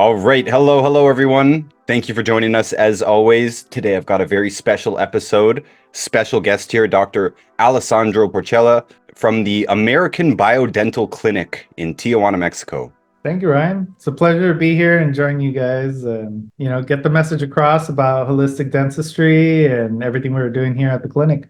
All right. Hello, everyone. Thank you for joining us as always. Today I've got a very special episode. Special guest here, Dr. Alessandro Porcella from the American Biodental Clinic in Tijuana, Mexico. Thank you, Ryan. It's a pleasure to be here and join you guys and, get the message across about holistic dentistry and everything we're doing here at the clinic.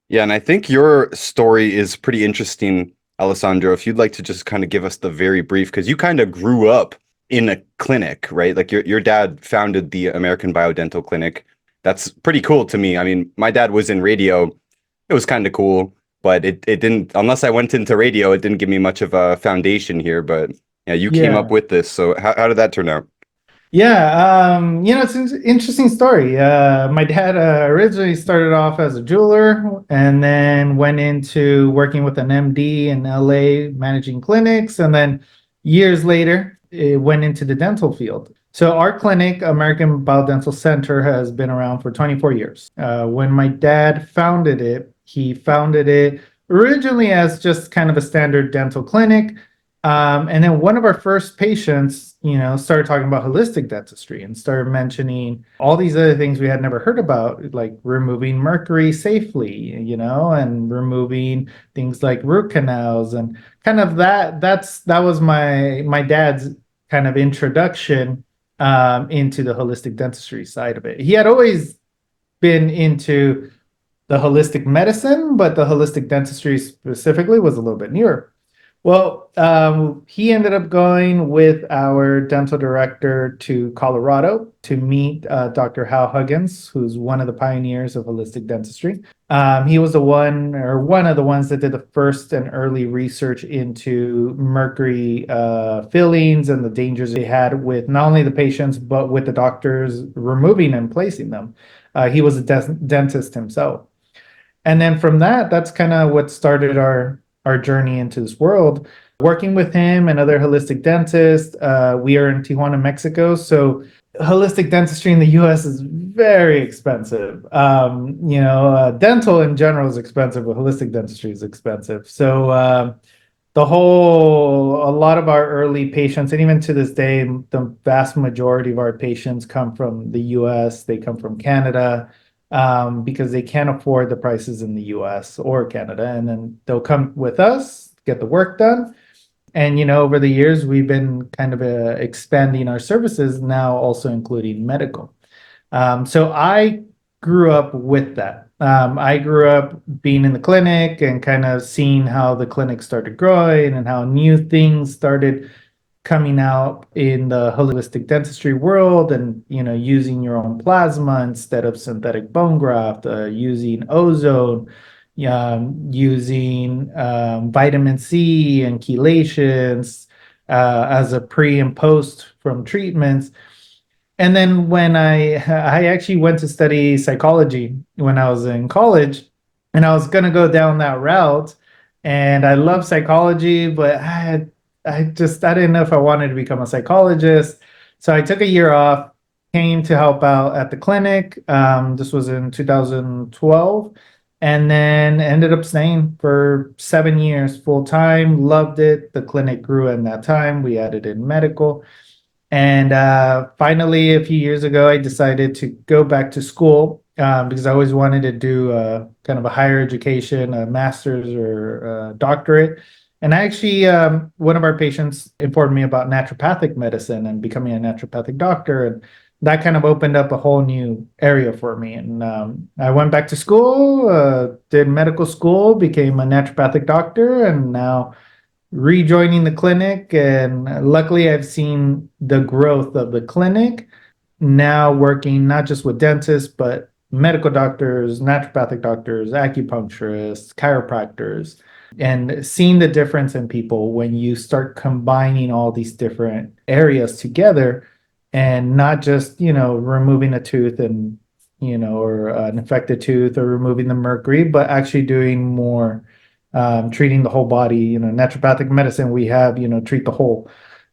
Yeah, and I think your story is pretty interesting, Alessandro. If you'd like to just kind of give us the very brief, because you kind of grew up in a clinic, right? Like your dad founded the American Biodental Clinic. That's pretty cool to me. I mean, my dad was in radio. It was kind of cool, but it didn't, unless I went into radio, it didn't give me much of a foundation here. But yeah, you came up Yeah. with this. So how did that turn out? Yeah. It's an interesting story. My dad originally started off as a jeweler and then went into working with an MD in LA, managing clinics. And then years later, it went into the dental field. So our clinic, American Biodental Center, has been around for 24 years. When my dad founded it, he founded it originally as just kind of a standard dental clinic. And then one of our first patients, started talking about holistic dentistry and started mentioning all these other things we had never heard about, like removing mercury safely, and removing things like root canals and kind of that was my dad's kind of introduction into the holistic dentistry side of it. He had always been into the holistic medicine, but the holistic dentistry specifically was a little bit newer. Well, he ended up going with our dental director to Colorado to meet Dr. Hal Huggins, who's one of the pioneers of holistic dentistry. He was one of the ones that did the first and early research into mercury fillings and the dangers they had with not only the patients, but with the doctors removing and placing them. He was a dentist himself. And then from that's kind of what started our journey into this world. Working with him and other holistic dentists, we are in Tijuana, Mexico. So holistic dentistry in the US is very expensive. Dental in general is expensive, but holistic dentistry is expensive. So a lot of our early patients, and even to this day, the vast majority of our patients come from the US, they come from Canada, because they can't afford the prices in the US or Canada. And then they'll come with us, get the work done. And, over the years, we've been kind of expanding our services now, also including medical. So I grew up with that. I grew up being in the clinic and kind of seeing how the clinic started growing and how new things started coming out in the holistic dentistry world, and using your own plasma instead of synthetic bone graft, using ozone, using vitamin C and chelations as a pre and post from treatments. And then when I actually went to study psychology when I was in college, and I was going to go down that route, and I love psychology, but I didn't know if I wanted to become a psychologist. So I took a year off, came to help out at the clinic. This was in 2012, and then ended up staying for 7 years full time. Loved it. The clinic grew in that time. We added in medical. And finally, a few years ago, I decided to go back to school because I always wanted to do kind of a higher education, a master's or a doctorate. And actually, one of our patients informed me about naturopathic medicine and becoming a naturopathic doctor. And that kind of opened up a whole new area for me. And I went back to school, did medical school, became a naturopathic doctor, and now rejoining the clinic. And luckily, I've seen the growth of the clinic, now working not just with dentists, but medical doctors, naturopathic doctors, acupuncturists, chiropractors, and seeing the difference in people when you start combining all these different areas together, and not just, removing a tooth and, or an infected tooth, or removing the mercury, but actually doing more, treating the whole body. Naturopathic medicine, we have, treat the whole.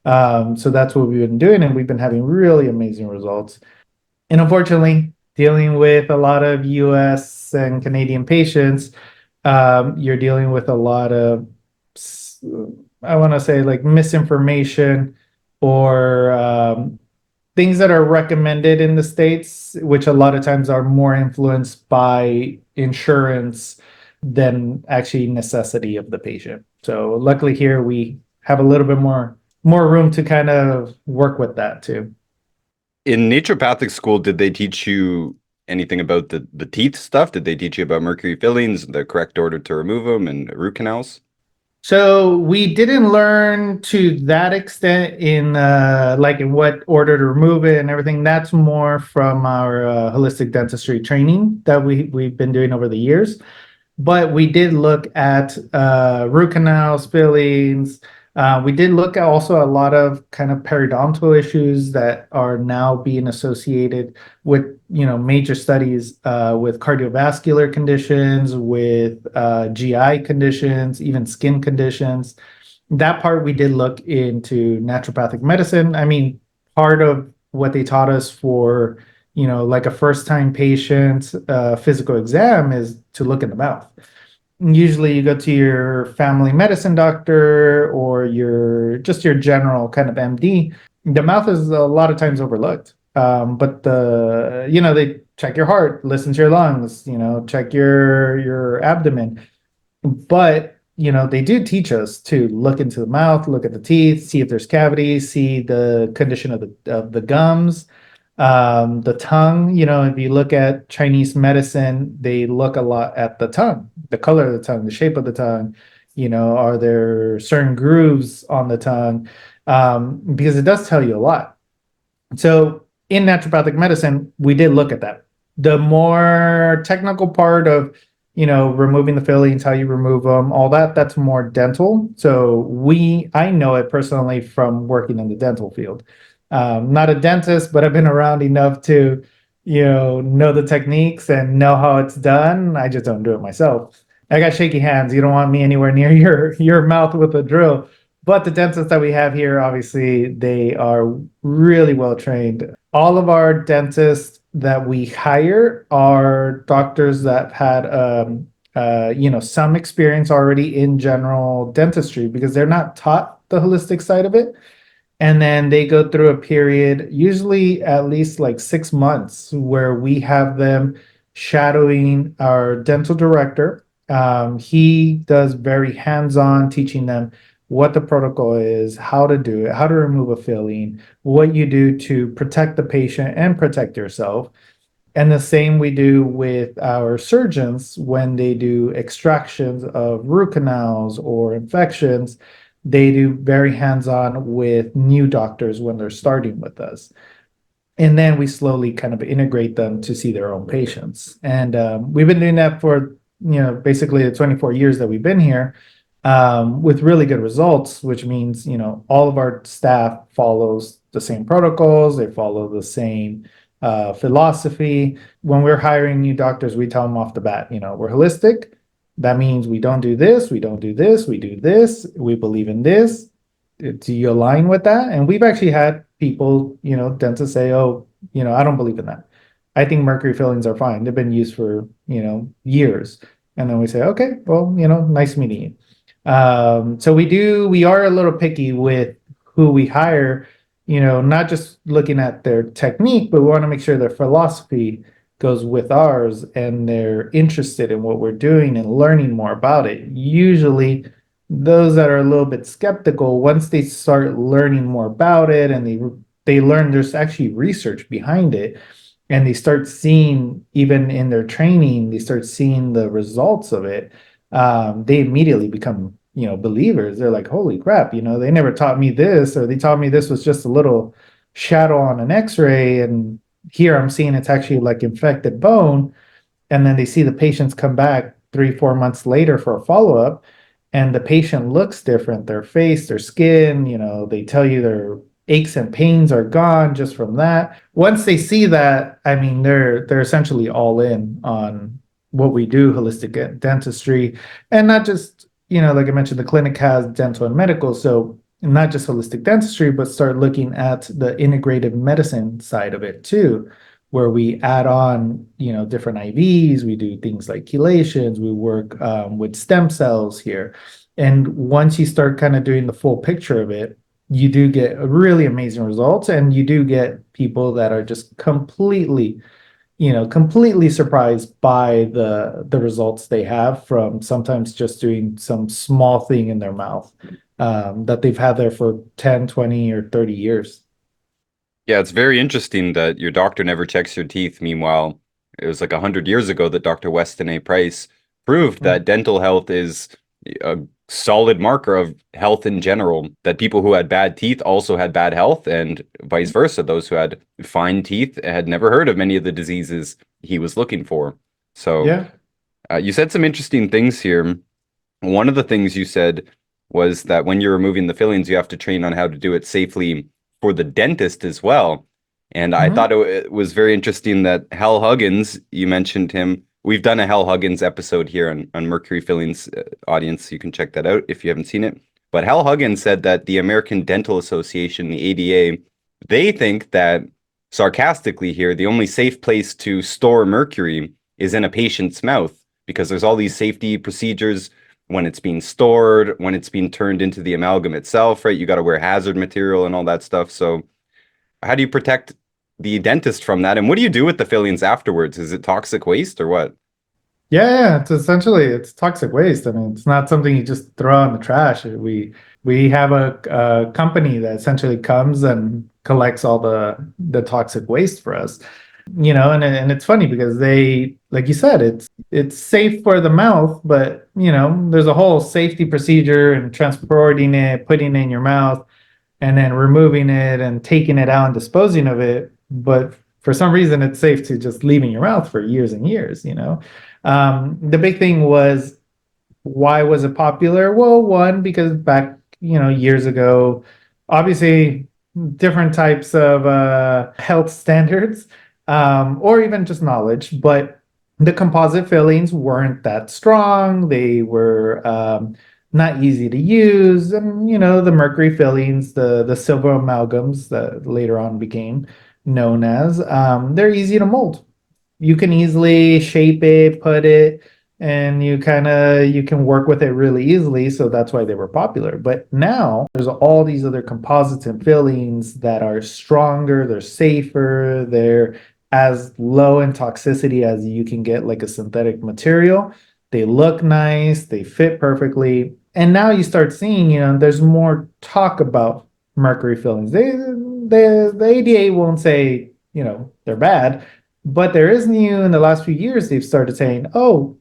So that's what we've been doing, and we've been having really amazing results. And unfortunately, dealing with a lot of US and Canadian patients, you're dealing with a lot of, I want to say, like, misinformation or things that are recommended in the States, which a lot of times are more influenced by insurance than actually necessity of the patient. So luckily here we have a little bit more room to kind of work with that too. In naturopathic school, did they teach you anything about the teeth stuff? Did they teach you about mercury fillings, the correct order to remove them, and root canals? So we didn't learn to that extent in like in what order to remove it and everything. That's more from our holistic dentistry training that we've been doing over the years. But we did look at root canals, fillings. We did look at also a lot of kind of periodontal issues that are now being associated with, major studies with cardiovascular conditions, with GI conditions, even skin conditions. That part we did look into naturopathic medicine. I mean, part of what they taught us for, like a first time patient physical exam is to look in the mouth. Usually you go to your family medicine doctor or your general kind of MD. The mouth is a lot of times overlooked. But they check your heart, listen to your lungs, check your abdomen. But, they do teach us to look into the mouth, look at the teeth, see if there's cavities, see the condition of the gums, the tongue. If you look at Chinese medicine, they look a lot at the tongue, the color of the tongue, the shape of the tongue. Are there certain grooves on the tongue? Because it does tell you a lot. So in naturopathic medicine, we did look at that. The more technical part of, removing the fillings, how you remove them, all that, that's more dental. So I know it personally from working in the dental field. Not a dentist, but I've been around enough to, know the techniques and know how it's done. I just don't do it myself. I got shaky hands. You don't want me anywhere near your mouth with a drill. But the dentists that we have here, obviously, they are really well trained. All of our dentists that we hire are doctors that had, some experience already in general dentistry because they're not taught the holistic side of it. And then they go through a period, usually at least like 6 months, where we have them shadowing our dental director. He does very hands-on teaching them what the protocol is, how to do it, how to remove a filling, what you do to protect the patient and protect yourself. And the same we do with our surgeons when they do extractions of root canals or infections. They do very hands-on with new doctors when they're starting with us. And then we slowly kind of integrate them to see their own patients. And we've been doing that for, basically the 24 years that we've been here, with really good results, which means, all of our staff follows the same protocols, they follow the same philosophy. When we're hiring new doctors, we tell them off the bat, we're holistic. That means we don't do this, we don't do this, we do this, we believe in this. Do you align with that? And we've actually had people, dentists say, oh, I don't believe in that. I think mercury fillings are fine. They've been used for, years. And then we say, okay, well, nice meeting you. So we are a little picky with who we hire, not just looking at their technique, but we want to make sure their philosophy goes with ours and they're interested in what we're doing and learning more about it. Usually, those that are a little bit skeptical, once they start learning more about it and they learn there's actually research behind it, and they start seeing, even in their training, they start seeing the results of it, they immediately become, believers. They're like, holy crap, they never taught me this, or they taught me this was just a little shadow on an x-ray, and here I'm seeing it's actually like infected bone. And then they see the patients come back 3-4 months later for a follow-up, and the patient looks different, their face, their skin, they tell you their aches and pains are gone just from that. Once they see that, I mean, they're essentially all in on what we do, holistic dentistry. And not just, like I mentioned, the clinic has dental and medical, so not just holistic dentistry, but start looking at the integrative medicine side of it too, where we add on, different IVs. We do things like chelations. We work with stem cells here. And once you start kind of doing the full picture of it, you do get really amazing results, and you do get people that are just completely surprised by the results they have from sometimes just doing some small thing in their mouth that they've had there for 10, 20, or 30 years. Yeah, it's very interesting that your doctor never checks your teeth. Meanwhile, it was like 100 years ago that Dr. Weston A. Price proved Right. that dental health is a solid marker of health in general, that people who had bad teeth also had bad health, and vice versa. Those who had fine teeth had never heard of many of the diseases he was looking for. So, Yeah. you said some interesting things here. One of the things you said was that when you're removing the fillings, you have to train on how to do it safely for the dentist as well. And I thought Hmm. it was very interesting that Hal Huggins, you mentioned him. We've done a Hal Huggins episode here on Mercury Fillings, audience. You can check that out if you haven't seen it. But Hal Huggins said that the American Dental Association, the ADA, they think that, sarcastically here, the only safe place to store mercury is in a patient's mouth, because there's all these safety procedures when it's being stored, when it's being turned into the amalgam itself, right? You got to wear hazard material and all that stuff. So, how do you protect the dentist from that? And what do you do with the fillings afterwards? Is it toxic waste or what? Yeah, it's toxic waste. I mean, it's not something you just throw in the trash. We have a company that essentially comes and collects all the toxic waste for us. And it's funny because they, like you said, it's safe for the mouth, but there's a whole safety procedure and transporting it, putting it in your mouth, and then removing it and taking it out and disposing of it. But for some reason, it's safe to just leave in your mouth for years and years. The big thing was, why was it popular? Well, one, because back, years ago, obviously different types of health standards, or even just knowledge, but the composite fillings weren't that strong. They were not easy to use. And, the mercury fillings, the silver amalgams that later on became known as, they're easy to mold. You can easily shape it, put it, and you can work with it really easily. So that's why they were popular. But now there's all these other composites and fillings that are stronger, they're safer, they're as low in toxicity as you can get, like a synthetic material. They look nice, they fit perfectly. And now you start seeing, there's more talk about mercury fillings. The ADA won't say, they're bad, but there is new in the last few years, they've started saying, oh,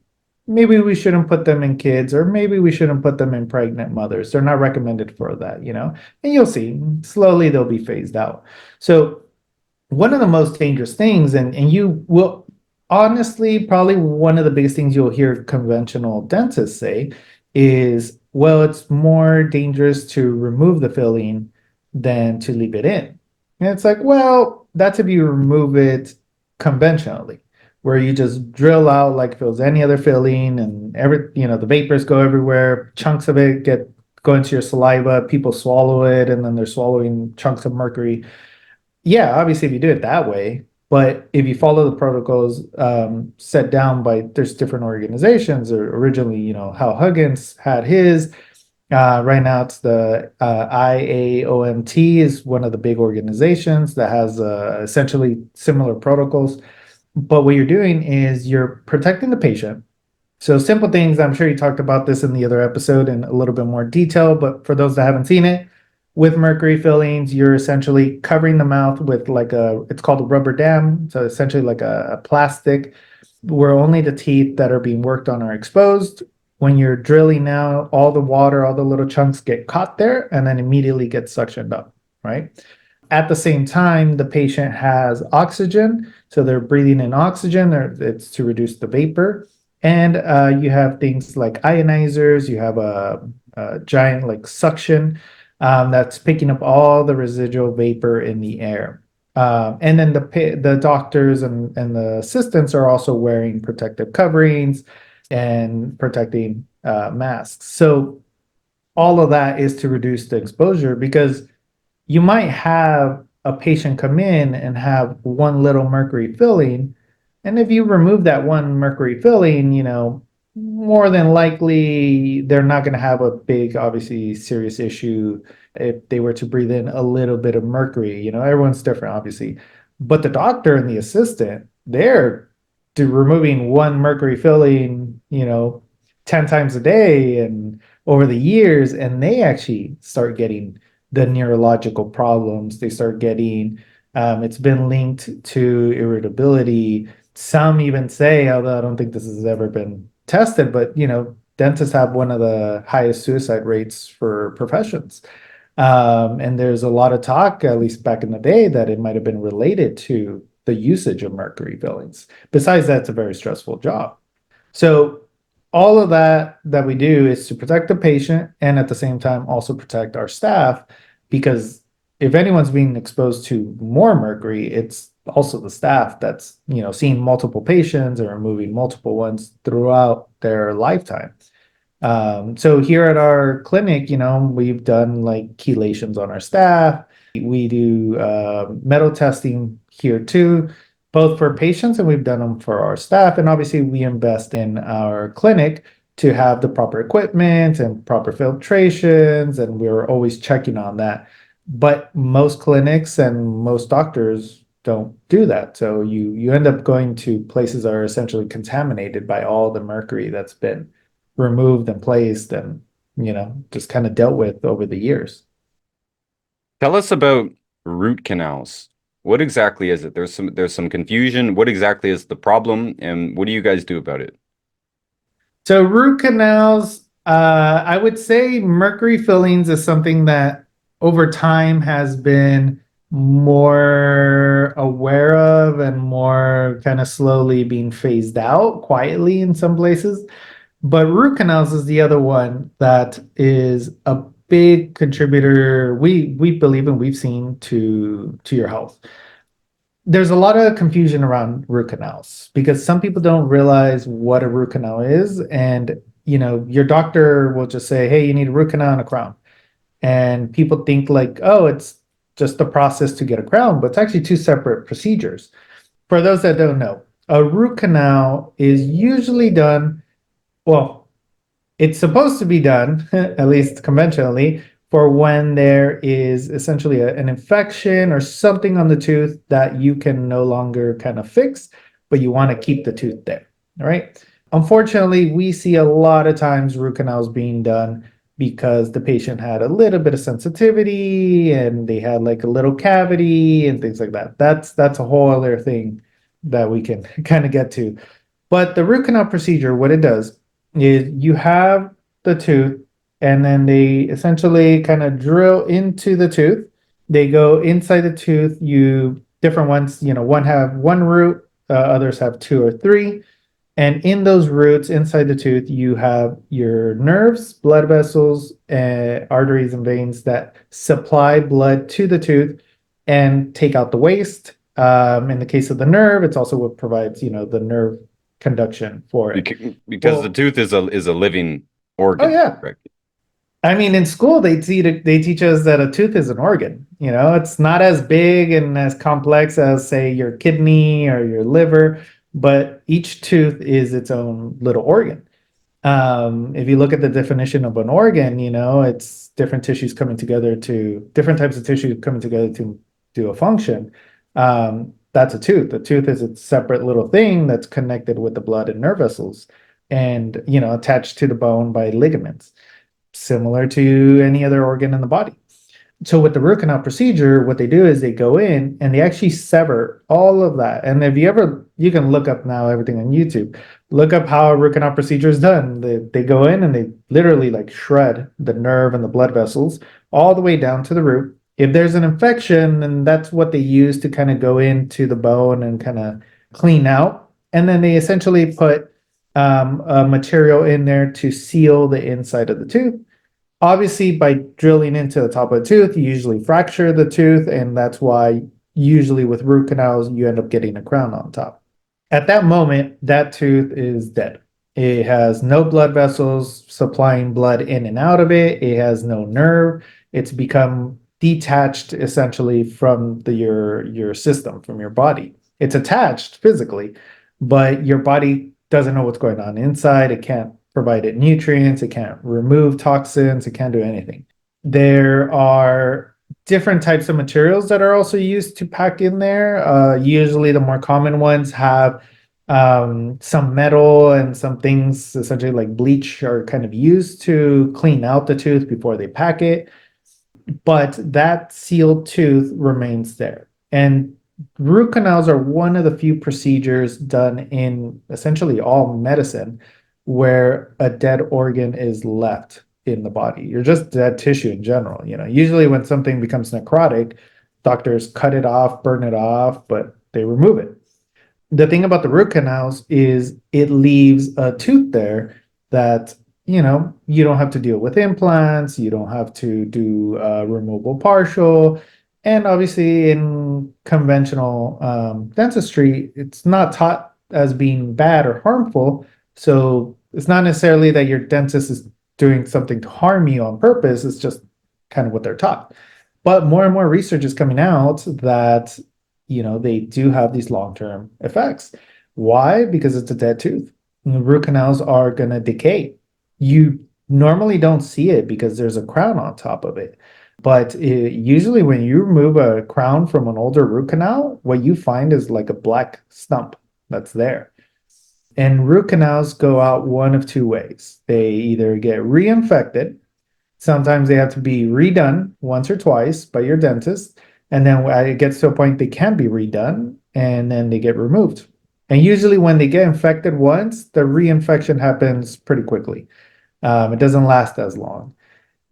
maybe we shouldn't put them in kids, or maybe we shouldn't put them in pregnant mothers. They're not recommended for that. And you'll see slowly they'll be phased out. So one of the most dangerous things, and you will honestly, probably one of the biggest things you'll hear conventional dentists say is, well, it's more dangerous to remove the filling than to leave it in. And it's like, well, that's if you remove it conventionally, where you just drill out like if it was any other filling, and the vapors go everywhere, chunks of it go into your saliva, people swallow it, and then they're swallowing chunks of mercury. Yeah, obviously, if you do it that way, but if you follow the protocols set down by, there's different organizations, or originally, Hal Huggins had his. Right now, it's the IAOMT is one of the big organizations that has essentially similar protocols. But what you're doing is you're protecting the patient. So simple things, I'm sure you talked about this in the other episode in a little bit more detail, but for those that haven't seen it, with mercury fillings, you're essentially covering the mouth with it's called a rubber dam. So essentially like a plastic where only the teeth that are being worked on are exposed. When you're drilling out, all the water, all the little chunks get caught there and then immediately get suctioned up, right? At the same time, the patient has oxygen, so they're breathing in oxygen. It's to reduce the vapor. And you have things like ionizers. You have a giant like suction that's picking up all the residual vapor in the air. And then the doctors and the assistants are also wearing protective coverings and protecting masks. So all of that is to reduce the exposure, because you might have a patient come in and have one little mercury filling. And if you remove that one mercury filling, more than likely they're not going to have a big, obviously serious issue, if they were to breathe in a little bit of mercury. Everyone's different, obviously. But the doctor and the assistant, they're removing one mercury filling, 10 times a day and over the years, and they actually start getting the neurological problems. They start getting, it's been linked to irritability. Some even say, although I don't think this has ever been tested, but dentists have one of the highest suicide rates for professions. And there's a lot of talk, at least back in the day, that it might have been related to the usage of mercury fillings. Besides that, it's a very stressful job. So all of that we do is to protect the patient and at the same time also protect our staff, because if anyone's being exposed to more mercury, it's also the staff that's seeing multiple patients and removing multiple ones throughout their lifetime. So here at our clinic, we've done like chelations on our staff. We do metal testing here too, both for patients, and we've done them for our staff. And obviously, we invest in our clinic to have the proper equipment and proper filtrations, and we're always checking on that. But most clinics and most doctors don't do that. So you end up going to places that are essentially contaminated by all the mercury that's been removed and placed and just kind of dealt with over the years. Tell us about root canals. What exactly is it? There's some confusion. What exactly is the problem, and what do you guys do about it? So root canals, I would say mercury fillings is something that over time has been more aware of and more kind of slowly being phased out quietly in some places. But root canals is the other one that is a big contributor. We believe and we've seen to your health. There's a lot of confusion around root canals because some people don't realize what a root canal is, and your doctor will just say, "Hey, you need a root canal and a crown," and people think like, "Oh, it's just the process to get a crown," but it's actually two separate procedures. For those that don't know, a root canal is usually done. Well, it's supposed to be done, at least conventionally, for when there is essentially an infection or something on the tooth that you can no longer kind of fix, but you want to keep the tooth there. All right. Unfortunately, we see a lot of times root canals being done because the patient had a little bit of sensitivity and they had like a little cavity and things like that. That's a whole other thing that we can kind of get to. But the root canal procedure, what it does is you have the tooth and then they essentially kind of drill into the tooth. They go inside the tooth. Different ones, one have one root, others have two or three. And in those roots inside the tooth, you have your nerves, blood vessels, arteries, and veins that supply blood to the tooth and take out the waste. In the case of the nerve, it's also what provides, the nerve conduction for it. Because the tooth is a living organ. Oh yeah. Right? I mean, in school they teach us that a tooth is an organ. It's not as big and as complex as say your kidney or your liver, but each tooth is its own little organ. If you look at the definition of an organ, it's different tissues coming together to different types of tissues coming together to do a function. That's a tooth. A tooth is a separate little thing that's connected with the blood and nerve vessels and, attached to the bone by ligaments, similar to any other organ in the body. So with the root canal procedure, what they do is they go in and they actually sever all of that. And if you can look up now everything on YouTube, look up how a root canal procedure is done. They go in and they literally like shred the nerve and the blood vessels all the way down to the root. If there's an infection, then that's what they use to kind of go into the bone and kind of clean out. And then they essentially put a material in there to seal the inside of the tooth. Obviously, by drilling into the top of the tooth, you usually fracture the tooth, and that's why usually with root canals, you end up getting a crown on top. At that moment, that tooth is dead. It has no blood vessels supplying blood in and out of it. It has no nerve. It's become detached essentially from your system, from your body. It's attached physically, but your body doesn't know what's going on inside. It can't provide it nutrients. It can't remove toxins. It can't do anything. There are different types of materials that are also used to pack in there. Usually, the more common ones have some metal and some things, essentially like bleach, are kind of used to clean out the tooth before they pack it. But that sealed tooth remains there. And root canals are one of the few procedures done in essentially all medicine where a dead organ is left in the body. You're just dead tissue in general. Usually when something becomes necrotic, doctors cut it off, burn it off, but they remove it. The thing about the root canals is it leaves a tooth there that you don't have to deal with implants, you don't have to do removable partial, and obviously in conventional dentistry it's not taught as being bad or harmful, so it's not necessarily that your dentist is doing something to harm you on purpose, it's just kind of what they're taught. But more and more research is coming out that they do have these long-term effects. Why? Because it's a dead tooth. And the root canals are going to decay. You normally don't see it because there's a crown on top of it. But usually, when you remove a crown from an older root canal, what you find is like a black stump that's there. And root canals go out one of two ways. They either get reinfected, sometimes they have to be redone once or twice by your dentist. And then it gets to a point they can be redone and then they get removed. And usually, when they get infected once, the reinfection happens pretty quickly. It doesn't last as long.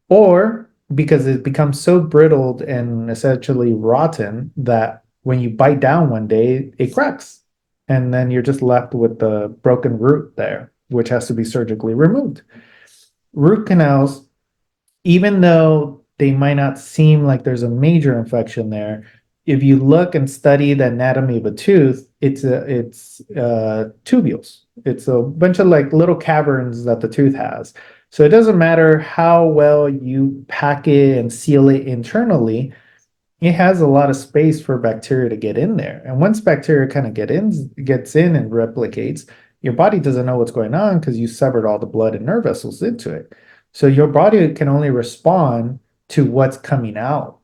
Or because it becomes so brittled and essentially rotten that when you bite down one day, it cracks. And then you're just left with the broken root there, which has to be surgically removed. Root canals, even though they might not seem like there's a major infection there, if you look and study the anatomy of a tooth, it's tubules. It's a bunch of like little caverns that the tooth has. So it doesn't matter how well you pack it and seal it internally, it has a lot of space for bacteria to get in there. And once bacteria kind of gets in and replicates, your body doesn't know what's going on because you severed all the blood and nerve vessels into it. So your body can only respond to what's coming out,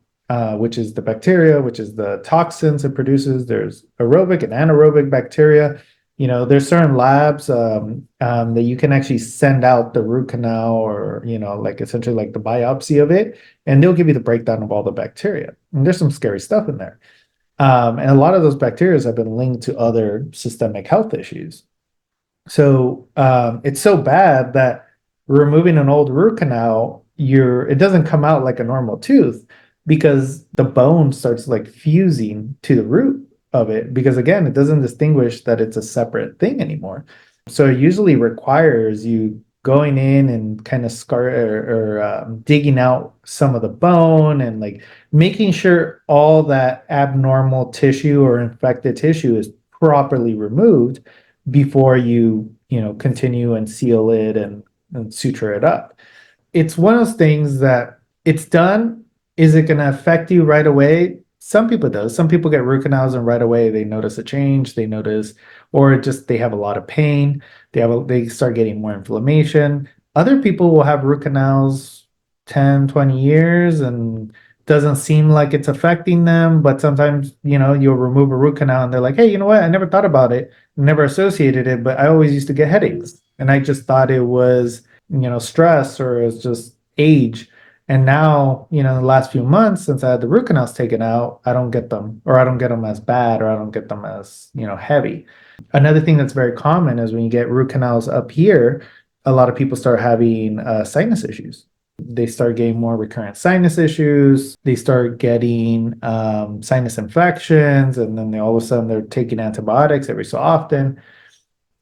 which is the bacteria, which is the toxins it produces. There's aerobic and anaerobic bacteria. There's certain labs that you can actually send out the root canal or, like essentially like the biopsy of it, and they'll give you the breakdown of all the bacteria. And there's some scary stuff in there. And a lot of those bacteria have been linked to other systemic health issues. So it's so bad that removing an old root canal, it doesn't come out like a normal tooth because the bone starts like fusing to the root of it, because again, it doesn't distinguish that it's a separate thing anymore. So it usually requires you going in and kind of digging out some of the bone and like making sure all that abnormal tissue or infected tissue is properly removed before you continue and seal it and suture it up. It's one of those things that it's done. Is it going to affect you right away? Some people do. Some people get root canals and right away they notice a change. They notice, or just they have a lot of pain. They start getting more inflammation. Other people will have root canals 10, 20 years and doesn't seem like it's affecting them. But sometimes, you'll remove a root canal and they're like, hey, you know what? I never thought about it, never associated it, but I always used to get headaches. And I just thought it was, stress or it's just age. And now, in the last few months since I had the root canals taken out, I don't get them, or I don't get them as bad, or I don't get them as, heavy. Another thing that's very common is when you get root canals up here, a lot of people start having sinus issues. They start getting more recurrent sinus issues. They start getting sinus infections, and then all of a sudden they're taking antibiotics every so often.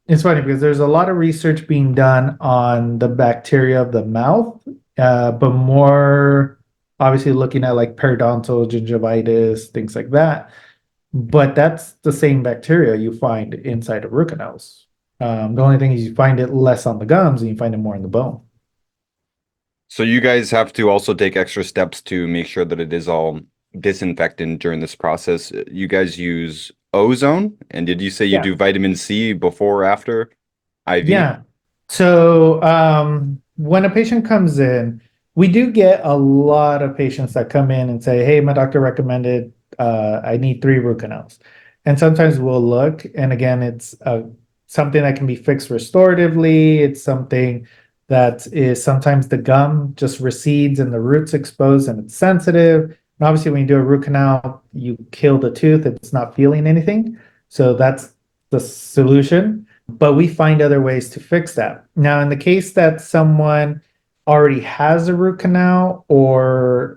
It's funny because there's a lot of research being done on the bacteria of the mouth, but more obviously looking at like periodontal gingivitis, things like that. But that's the same bacteria you find inside of root canals. The only thing is you find it less on the gums and you find it more in the bone. So you guys have to also take extra steps to make sure that it is all disinfectant during this process. You guys use ozone, and did you say you Yeah. do vitamin C before or after IV? Yeah. So when a patient comes in, We do get a lot of patients that come in and say, "Hey, my doctor recommended I need 3 root canals," and sometimes we'll look, and again, it's something that can be fixed restoratively. It's something that is sometimes the gum just recedes and the root's exposed and it's sensitive. And obviously, when you do a root canal, you kill the tooth; it's not feeling anything. So that's the solution. But we find other ways to fix that. Now, in the case that someone already has a root canal or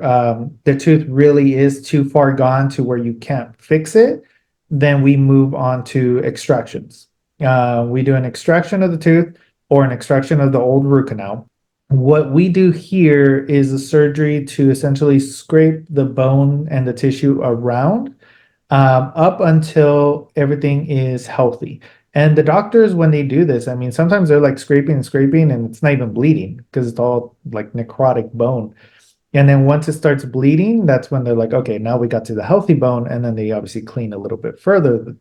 the tooth really is too far gone to where you can't fix it, then we move on to extractions. We do an extraction of the tooth or an extraction of the old root canal. What we do here is a surgery to essentially scrape the bone and the tissue around up until everything is healthy. And the doctors, when they do this, I mean, sometimes they're like scraping and scraping, and it's not even bleeding because it's all like necrotic bone. And then once it starts bleeding, that's when they're like, okay, now we got to the healthy bone. And then they obviously clean a little bit further.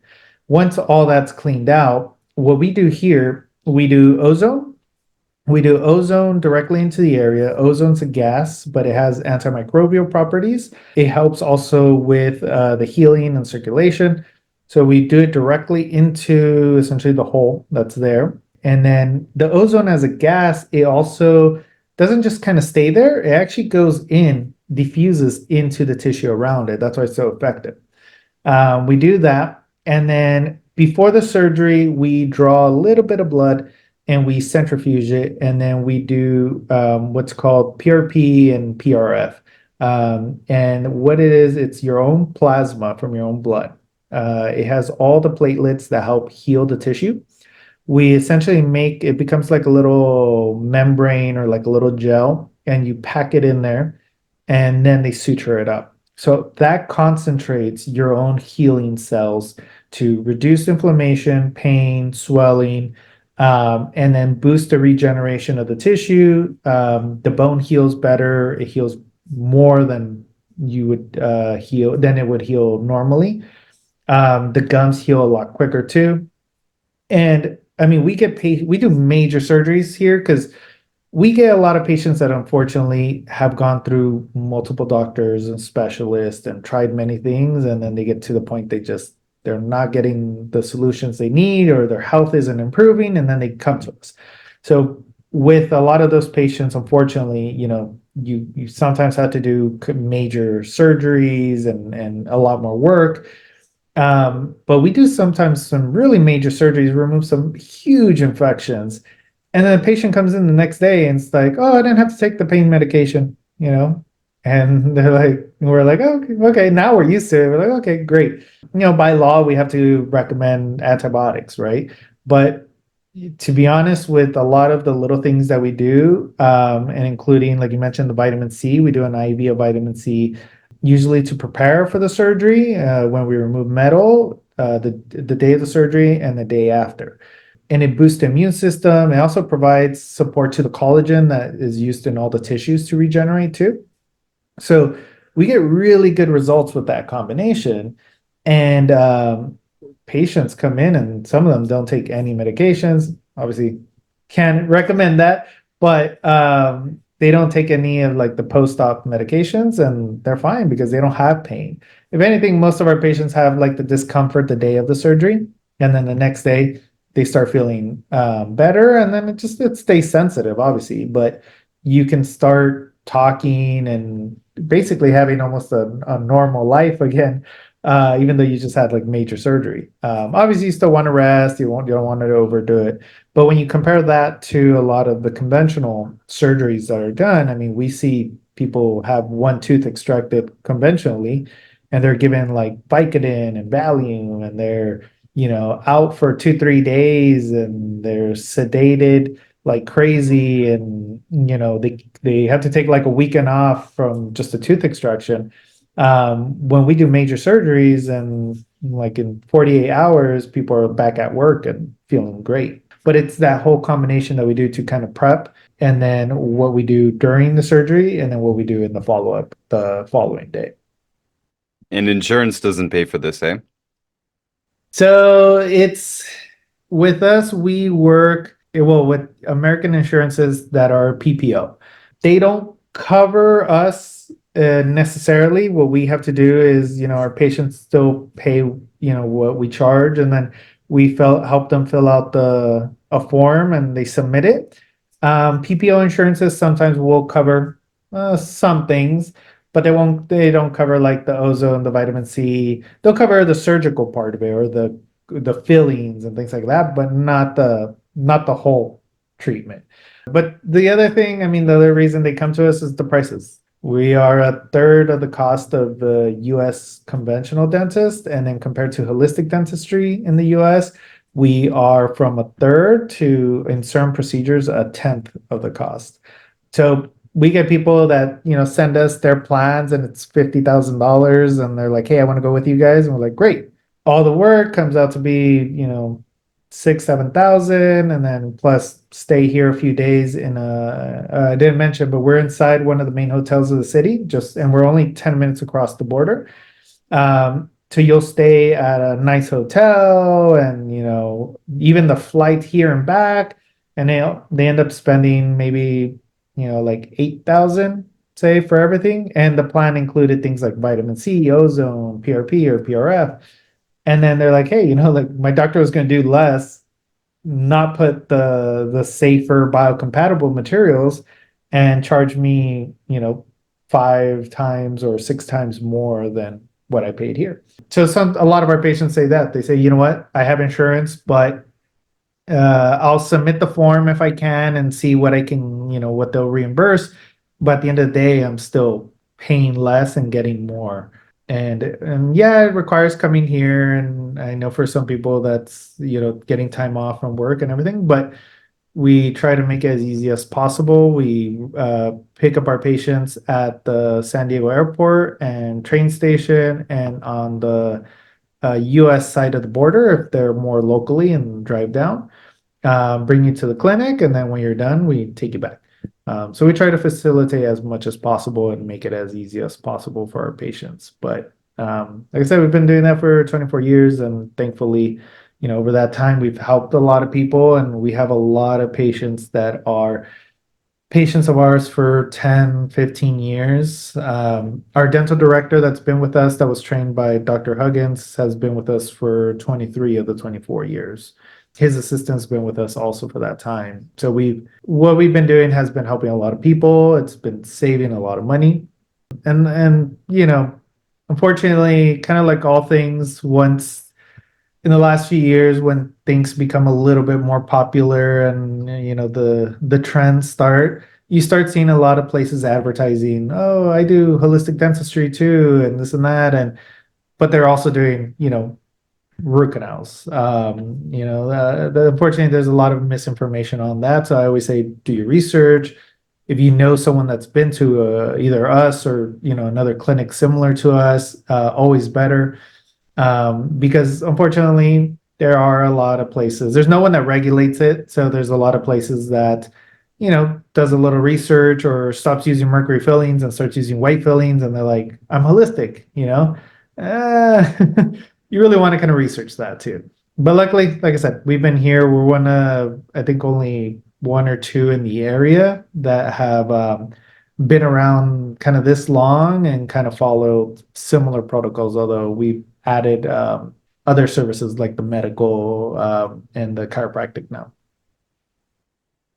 Once all that's cleaned out, what we do here, we do ozone. We do ozone directly into the area. Ozone's a gas, but it has antimicrobial properties. It helps also with the healing and circulation. So we do it directly into essentially the hole that's there. And then the ozone as a gas, it also doesn't just kind of stay there. It actually goes in, diffuses into the tissue around it. That's why it's so effective. We do that. And then before the surgery, we draw a little bit of blood and we centrifuge it. And then we do what's called PRP and PRF. And what it is, it's your own plasma from your own blood. It has all the platelets that help heal the tissue. We essentially make it becomes like a little membrane or like a little gel, and you pack it in there, and then they suture it up. So that concentrates your own healing cells to reduce inflammation, pain, swelling, and then boost the regeneration of the tissue. The bone heals better. It heals more than you would heal than it would heal normally. The gums heal a lot quicker too. And I mean, we get paid, we do major surgeries here because we get a lot of patients that unfortunately have gone through multiple doctors and specialists and tried many things, and then they get to the point they're not getting the solutions they need or their health isn't improving, and then they come to us. So with a lot of those patients, unfortunately, you sometimes have to do major surgeries and a lot more work. But we do sometimes some really major surgeries, remove some huge infections. And then the patient comes in the next day and it's like, oh, I didn't have to take the pain medication. And we're like, oh, okay, now we're used to it. We're like, okay, great. By law, we have to recommend antibiotics, right? But to be honest, with a lot of the little things that we do, and including, like you mentioned, the vitamin C, we do an IV of vitamin C usually to prepare for the surgery when we remove metal, the day of the surgery and the day after. And it boosts the immune system. It also provides support to the collagen that is used in all the tissues to regenerate too. So we get really good results with that combination. And patients come in and some of them don't take any medications. Obviously, can't recommend that, but they don't take any of like the post-op medications and they're fine because they don't have pain. If anything, most of our patients have like the discomfort the day of the surgery, and then the next day they start feeling better, and then it stays sensitive, obviously, but you can start talking and basically having almost a normal life again, even though you just had like major surgery. Obviously, you still want to rest. You don't want to overdo it. But when you compare that to a lot of the conventional surgeries that are done, I mean, we see people have one tooth extracted conventionally, and they're given like Vicodin and Valium, and they're out for 2-3 days, and they're sedated like crazy, and they have to take like a weekend off from just a tooth extraction. When we do major surgeries and like in 48 hours, people are back at work and feeling great. But it's that whole combination that we do to kind of prep, and then what we do during the surgery, and then what we do in the follow-up the following day. And insurance doesn't pay for this, eh? So it's with us, we work well with American insurances that are PPO. They don't cover us necessarily. What we have to do is, our patients still pay, what we charge, and then help them fill out the a form and they submit it. PPO insurances sometimes will cover some things, but they don't cover like the ozone, the vitamin C. They'll cover the surgical part of it or the fillings and things like that, but not the whole treatment. But the other thing, I mean, the other reason they come to us is the prices. We are a third of the cost of the US conventional dentist. And then compared to holistic dentistry in the US, we are from a third to, in certain procedures, a tenth of the cost. So we get people that, send us their plans and it's $50,000 and they're like, hey, I want to go with you guys. And we're like, great. All the work comes out to be, 7,000, and then plus stay here a few days in I didn't mention, but we're inside one of the main hotels of the city, and we're only 10 minutes across the border. So you'll stay at a nice hotel, and even the flight here and back, and they end up spending maybe like 8,000, say, for everything, and the plan included things like vitamin C, ozone, PRP or PRF. And then they're like, hey, like my doctor was going to do less, not put the safer biocompatible materials, and charge me, 5 times or 6 times more than what I paid here. So a lot of our patients say that. They say, you know what, I have insurance, but I'll submit the form if I can and see what I can, what they'll reimburse. But at the end of the day, I'm still paying less and getting more. And yeah, it requires coming here. And I know for some people that's, getting time off from work and everything, but we try to make it as easy as possible. We pick up our patients at the San Diego airport and train station and on the US side of the border if they're more locally, and drive down, bring you to the clinic. And then when you're done, we take you back. So we try to facilitate as much as possible and make it as easy as possible for our patients. But like I said, we've been doing that for 24 years, and thankfully, over that time, we've helped a lot of people, and we have a lot of patients that are patients of ours for 10, 15 years. Our dental director that's been with us, that was trained by Dr. Huggins, has been with us for 23 of the 24 years. His assistant's been with us also for that time. So what we've been doing has been helping a lot of people. It's been saving a lot of money. And unfortunately, kind of like all things, once in the last few years, when things become a little bit more popular and the trends you start seeing a lot of places advertising, oh, I do holistic dentistry too, and this and that, but they're also doing root canals. Unfortunately, there's a lot of misinformation on that. So I always say, do your research. If you know someone that's been to either us or another clinic similar to us, always better. Because unfortunately, there are a lot of places. There's no one that regulates it, so there's a lot of places that does a little research or stops using mercury fillings and starts using white fillings, and they're like, I'm holistic. Uh, you really want to kind of research that too. But luckily, like I said, we've been here. We're one of, I think, only one or two in the area that have been around kind of this long and kind of follow similar protocols, although we've added other services like the medical and the chiropractic now.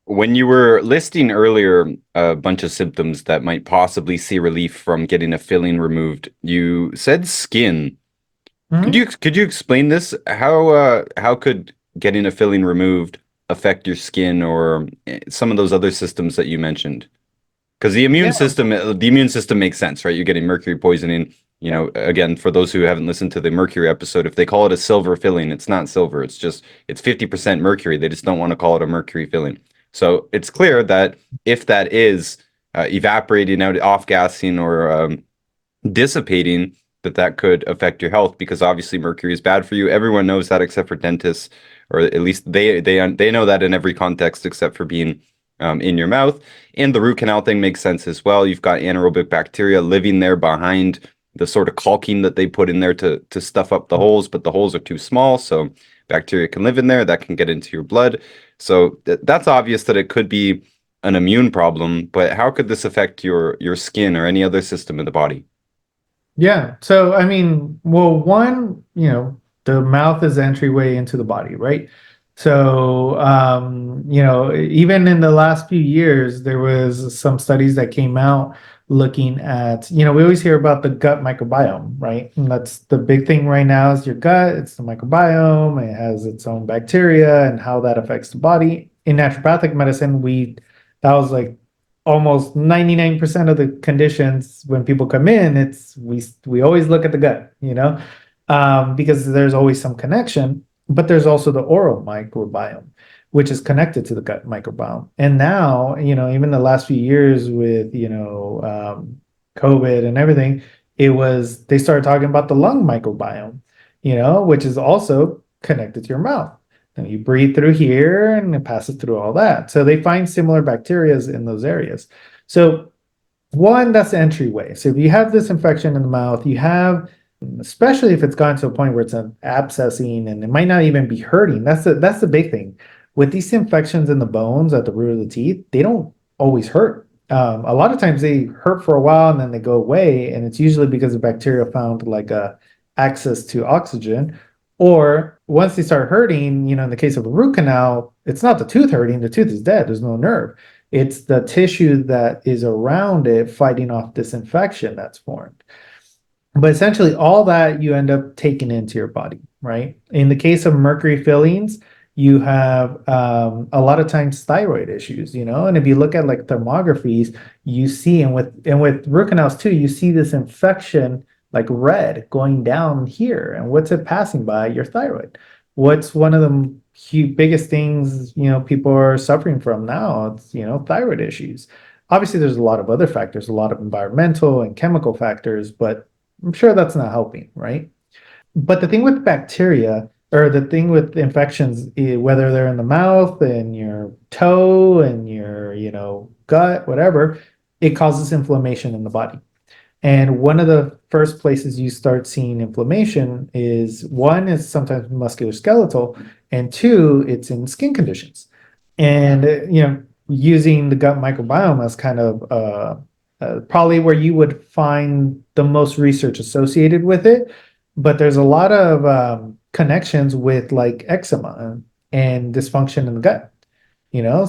When you were listing earlier a bunch of symptoms that might possibly see relief from getting a filling removed, you said skin. Mhm. Could you explain this? How could getting a filling removed affect your skin or some of those other systems that you mentioned? Because Yeah. the immune system makes sense, right? You're getting mercury poisoning. Again, for those who haven't listened to the mercury episode, if they call it a silver filling, it's not silver. It's 50% mercury. They just don't want to call it a mercury filling. So it's clear that if that is evaporating out, off gassing, or dissipating, that could affect your health, because obviously mercury is bad for you. Everyone knows that except for dentists, or at least they know that in every context except for being in your mouth. And the root canal thing makes sense as well. You've got anaerobic bacteria living there behind the sort of caulking that they put in there to stuff up the holes, but the holes are too small, so bacteria can live in there. That can get into your blood. So that's obvious that it could be an immune problem, but how could this affect your skin or any other system in the body? Yeah. So, I mean, well, one, the mouth is the entryway into the body, right? So, even in the last few years, there was some studies that came out looking at, we always hear about the gut microbiome, right? And that's the big thing right now is your gut. It's the microbiome. It has its own bacteria and how that affects the body. In naturopathic medicine, that was like almost 99% of the conditions when people come in, it's we always look at the gut, because there's always some connection, but there's also the oral microbiome, which is connected to the gut microbiome. And now, even the last few years with, COVID and everything, they started talking about the lung microbiome, which is also connected to your mouth. And you breathe through here and it passes through all that. So they find similar bacteria in those areas. So one, that's the entryway. So if you have this infection in the mouth, you have, especially if it's gone to a point where it's an abscessing and it might not even be hurting. That's the big thing. With these infections in the bones at the root of the teeth, they don't always hurt. A lot of times they hurt for a while and then they go away, and it's usually because the bacteria found like a access to oxygen. Or once they start hurting, in the case of a root canal, it's not the tooth hurting, the tooth is dead, there's no nerve. It's the tissue that is around it fighting off this infection that's formed. But essentially, all that you end up taking into your body, right? In the case of mercury fillings, you have a lot of times thyroid issues, and if you look at like thermographies, you see, and with root canals too, you see this infection like red going down here. And what's it passing by? Your thyroid. What's one of the biggest things, people are suffering from now? It's, thyroid issues. Obviously, there's a lot of other factors, a lot of environmental and chemical factors, but I'm sure that's not helping, right? But the thing with bacteria, or the thing with infections, whether they're in the mouth and your toe and your, gut, whatever, it causes inflammation in the body. And one of the first places you start seeing inflammation is, one is sometimes musculoskeletal, and two, it's in skin conditions. And using the gut microbiome as kind of probably where you would find the most research associated with it, but there's a lot of connections with like eczema and dysfunction in the gut.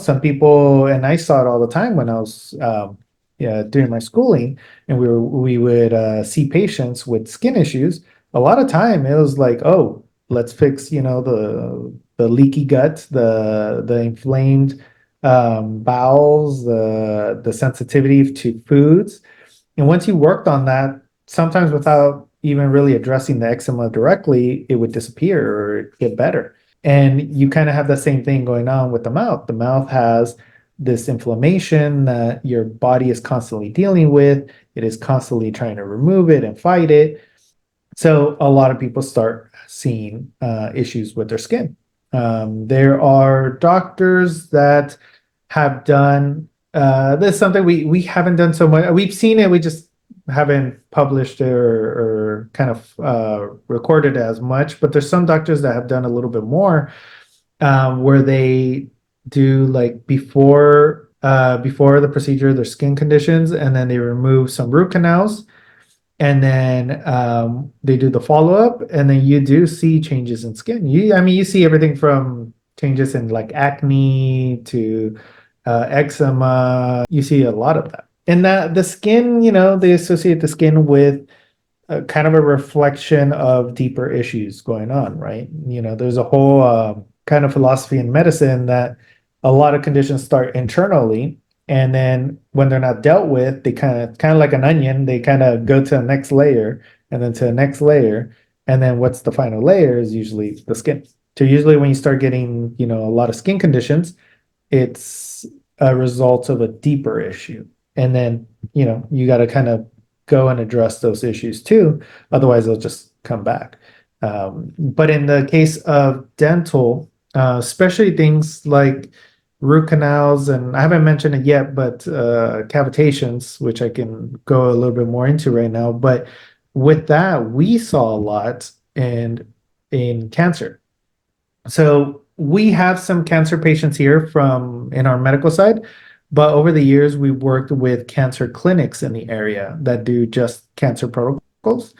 Some people, and I saw it all the time when I was yeah, during my schooling, and we would see patients with skin issues. A lot of time it was like, oh, let's fix, the leaky gut, the inflamed bowels, the sensitivity to foods. And once you worked on that, sometimes without even really addressing the eczema directly, it would disappear or get better. And you kind of have the same thing going on with the mouth. The mouth has this inflammation that your body is constantly dealing with. It is constantly trying to remove it and fight it. So a lot of people start seeing issues with their skin. There are doctors that have done this is something we haven't done so much. We've seen it, we just haven't published or kind of recorded as much. But there's some doctors that have done a little bit more, where they do like before the procedure, their skin conditions, and then they remove some root canals, and then they do the follow-up, and then you do see changes in skin. You see everything from changes in like acne to eczema. You see a lot of that. And that the skin, they associate the skin with kind of a reflection of deeper issues going on, right? There's a whole kind of philosophy in medicine that a lot of conditions start internally, and then when they're not dealt with, they kind of like an onion, they kind of go to the next layer, and then to the next layer, and then what's the final layer is usually the skin. So usually when you start getting, a lot of skin conditions, it's a result of a deeper issue. And then, you got to kind of go and address those issues too. Otherwise, they'll just come back. But in the case of dental, especially things like root canals, and I haven't mentioned it yet, but cavitations, which I can go a little bit more into right now. But with that, we saw a lot in cancer. So we have some cancer patients here from in our medical side, But over the years, we worked with cancer clinics in the area that do just cancer protocols.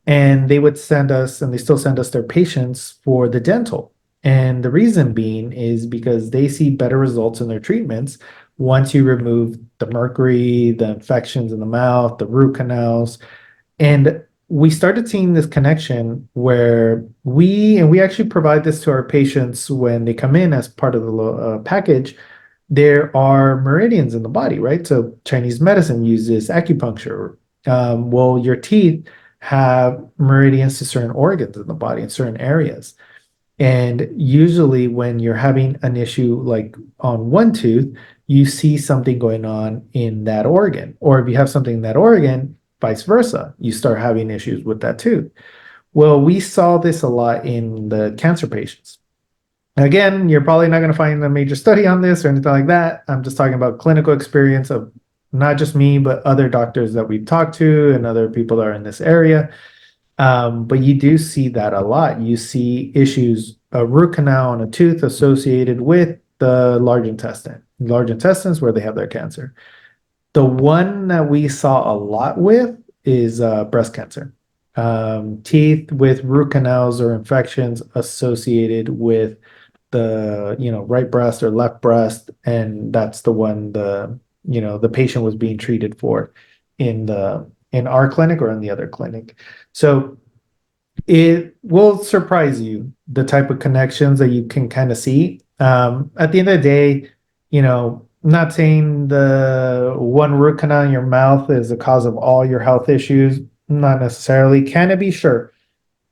And they would send us, and they still send us their patients for the dental. And the reason being is because they see better results in their treatments once you remove the mercury, the infections in the mouth, the root canals. And we started seeing this connection where we actually provide this to our patients when they come in as part of the package. There are meridians in the body, right? So Chinese medicine uses acupuncture. Well, your teeth have meridians to certain organs in the body in certain areas. And usually, when you're having an issue like on one tooth, you see something going on in that organ. Or if you have something in that organ, vice versa, you start having issues with that tooth. Well, we saw this a lot in the cancer patients. Again, you're probably not going to find a major study on this or anything like that. I'm just talking about clinical experience of not just me, but other doctors that we've talked to and other people that are in this area. But you do see that a lot. You see issues, a root canal on a tooth associated with the large intestine. Large intestines where they have their cancer. The one that we saw a lot with is breast cancer. Teeth with root canals or infections associated with the right breast or left breast, and that's the one the patient was being treated for in our clinic or in the other clinic. So it will surprise you the type of connections that you can kind of see. At the end of the day, not saying the one root canal in your mouth is the cause of all your health issues, not necessarily. Can it be? Sure.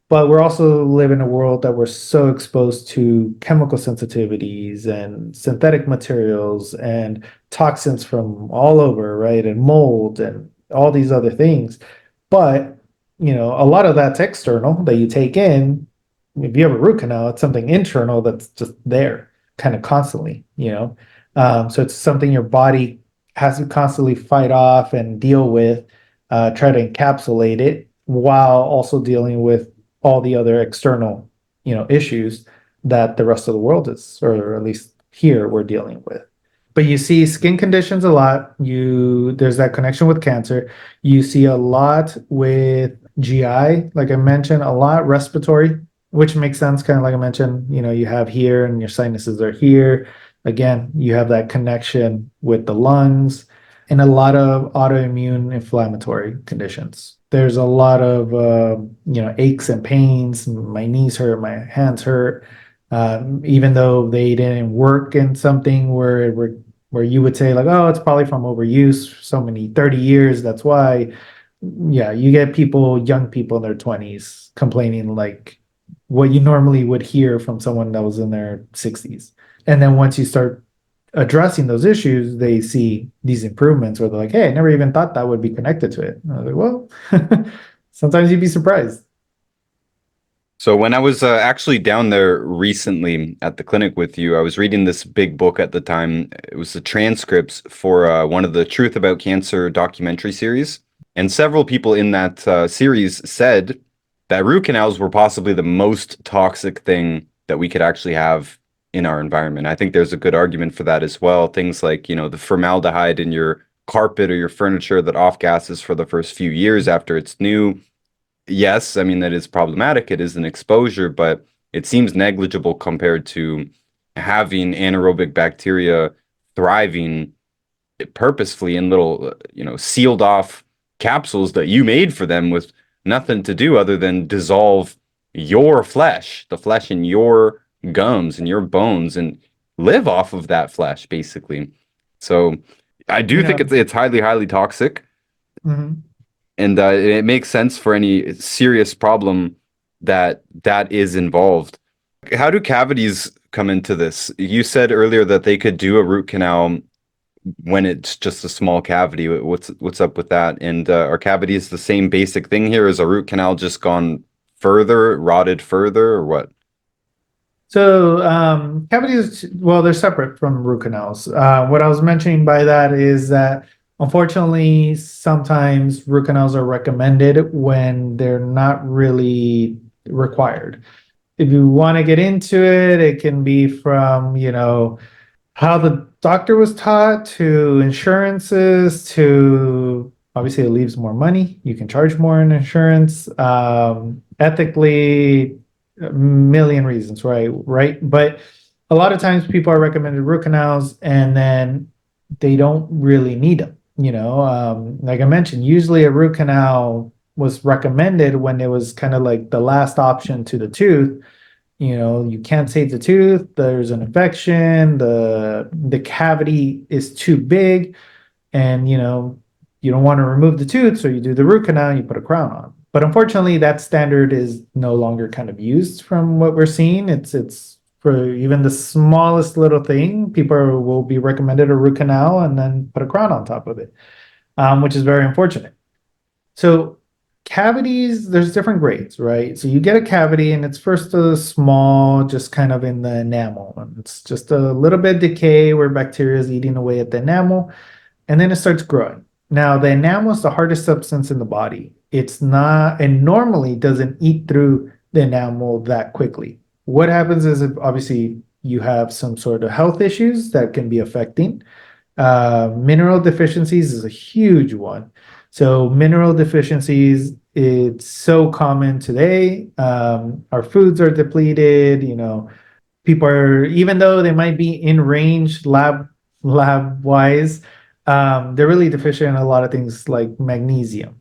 But we're also live in a world that we're so exposed to chemical sensitivities and synthetic materials and toxins from all over, right? And mold and all these other things. But, a lot of that's external that you take in. If you have a root canal, it's something internal that's just there kind of constantly. So it's something your body has to constantly fight off and deal with, try to encapsulate it while also dealing with all the other external, issues that the rest of the world is, or at least here we're dealing with. But you see skin conditions a lot. There's that connection with cancer. You see a lot with GI, like I mentioned, a lot respiratory, which makes sense, kind of like I mentioned, you have here and your sinuses are here. Again, you have that connection with the lungs and a lot of autoimmune inflammatory conditions. There's a lot of aches and pains. My knees hurt, my hands hurt, even though they didn't work in something where you would say like, oh, it's probably from overuse, so many 30 years. That's why. Yeah, you get young people in their 20s complaining like what you normally would hear from someone that was in their 60s. And then once you start addressing those issues, they see these improvements where they're like, hey, I never even thought that would be connected to it. And I was like, well, sometimes you'd be surprised. So when I was actually down there recently at the clinic with you, I was reading this big book at the time. It was the transcripts for one of the Truth About Cancer documentary series. And several people in that series said that root canals were possibly the most toxic thing that we could actually have in our environment. I think there's a good argument for that as well. Things like, the formaldehyde in your carpet or your furniture that off gases for the first few years after it's new. Yes, I mean, that is problematic. It is an exposure, but it seems negligible compared to having anaerobic bacteria thriving purposefully in little, sealed off capsules that you made for them with nothing to do other than dissolve your flesh, the flesh in your gums and your bones, and live off of that flesh, basically. So I do think it's highly, highly toxic. Mhm. And it makes sense for any serious problem that is involved. How do cavities come into this? You said earlier that they could do a root canal when it's just a small cavity. What's up with that? And are cavities the same basic thing here? Is a root canal just gone further, rotted further, or what? So cavities, well, they're separate from root canals. What I was mentioning by that is that unfortunately, sometimes root canals are recommended when they're not really required. If you want to get into it, it can be from, How the doctor was taught, to insurances, to obviously it leaves more money. You can charge more in insurance. Ethically, a million reasons, right? Right. But a lot of times people are recommended root canals and then they don't really need them. Like I mentioned, usually a root canal was recommended when it was kind of like the last option to the tooth. You can't save the tooth, there's an infection, the cavity is too big, and you don't want to remove the tooth, so you do the root canal and you put a crown on. But unfortunately, that standard is no longer kind of used from what we're seeing. It's for even the smallest little thing, people will be recommended a root canal and then put a crown on top of it, which is very unfortunate. So cavities, there's different grades, right? So you get a cavity and it's first a small, just kind of in the enamel. And it's just a little bit decay where bacteria is eating away at the enamel, and then it starts growing. Now, the enamel is the hardest substance in the body. It's not, and normally doesn't eat through the enamel that quickly. What happens is if obviously you have some sort of health issues that can be affecting. Mineral deficiencies is a huge one. So mineral deficiencies, it's so common today. Our foods are depleted. People are, even though they might be in range lab wise, they're really deficient in a lot of things like magnesium,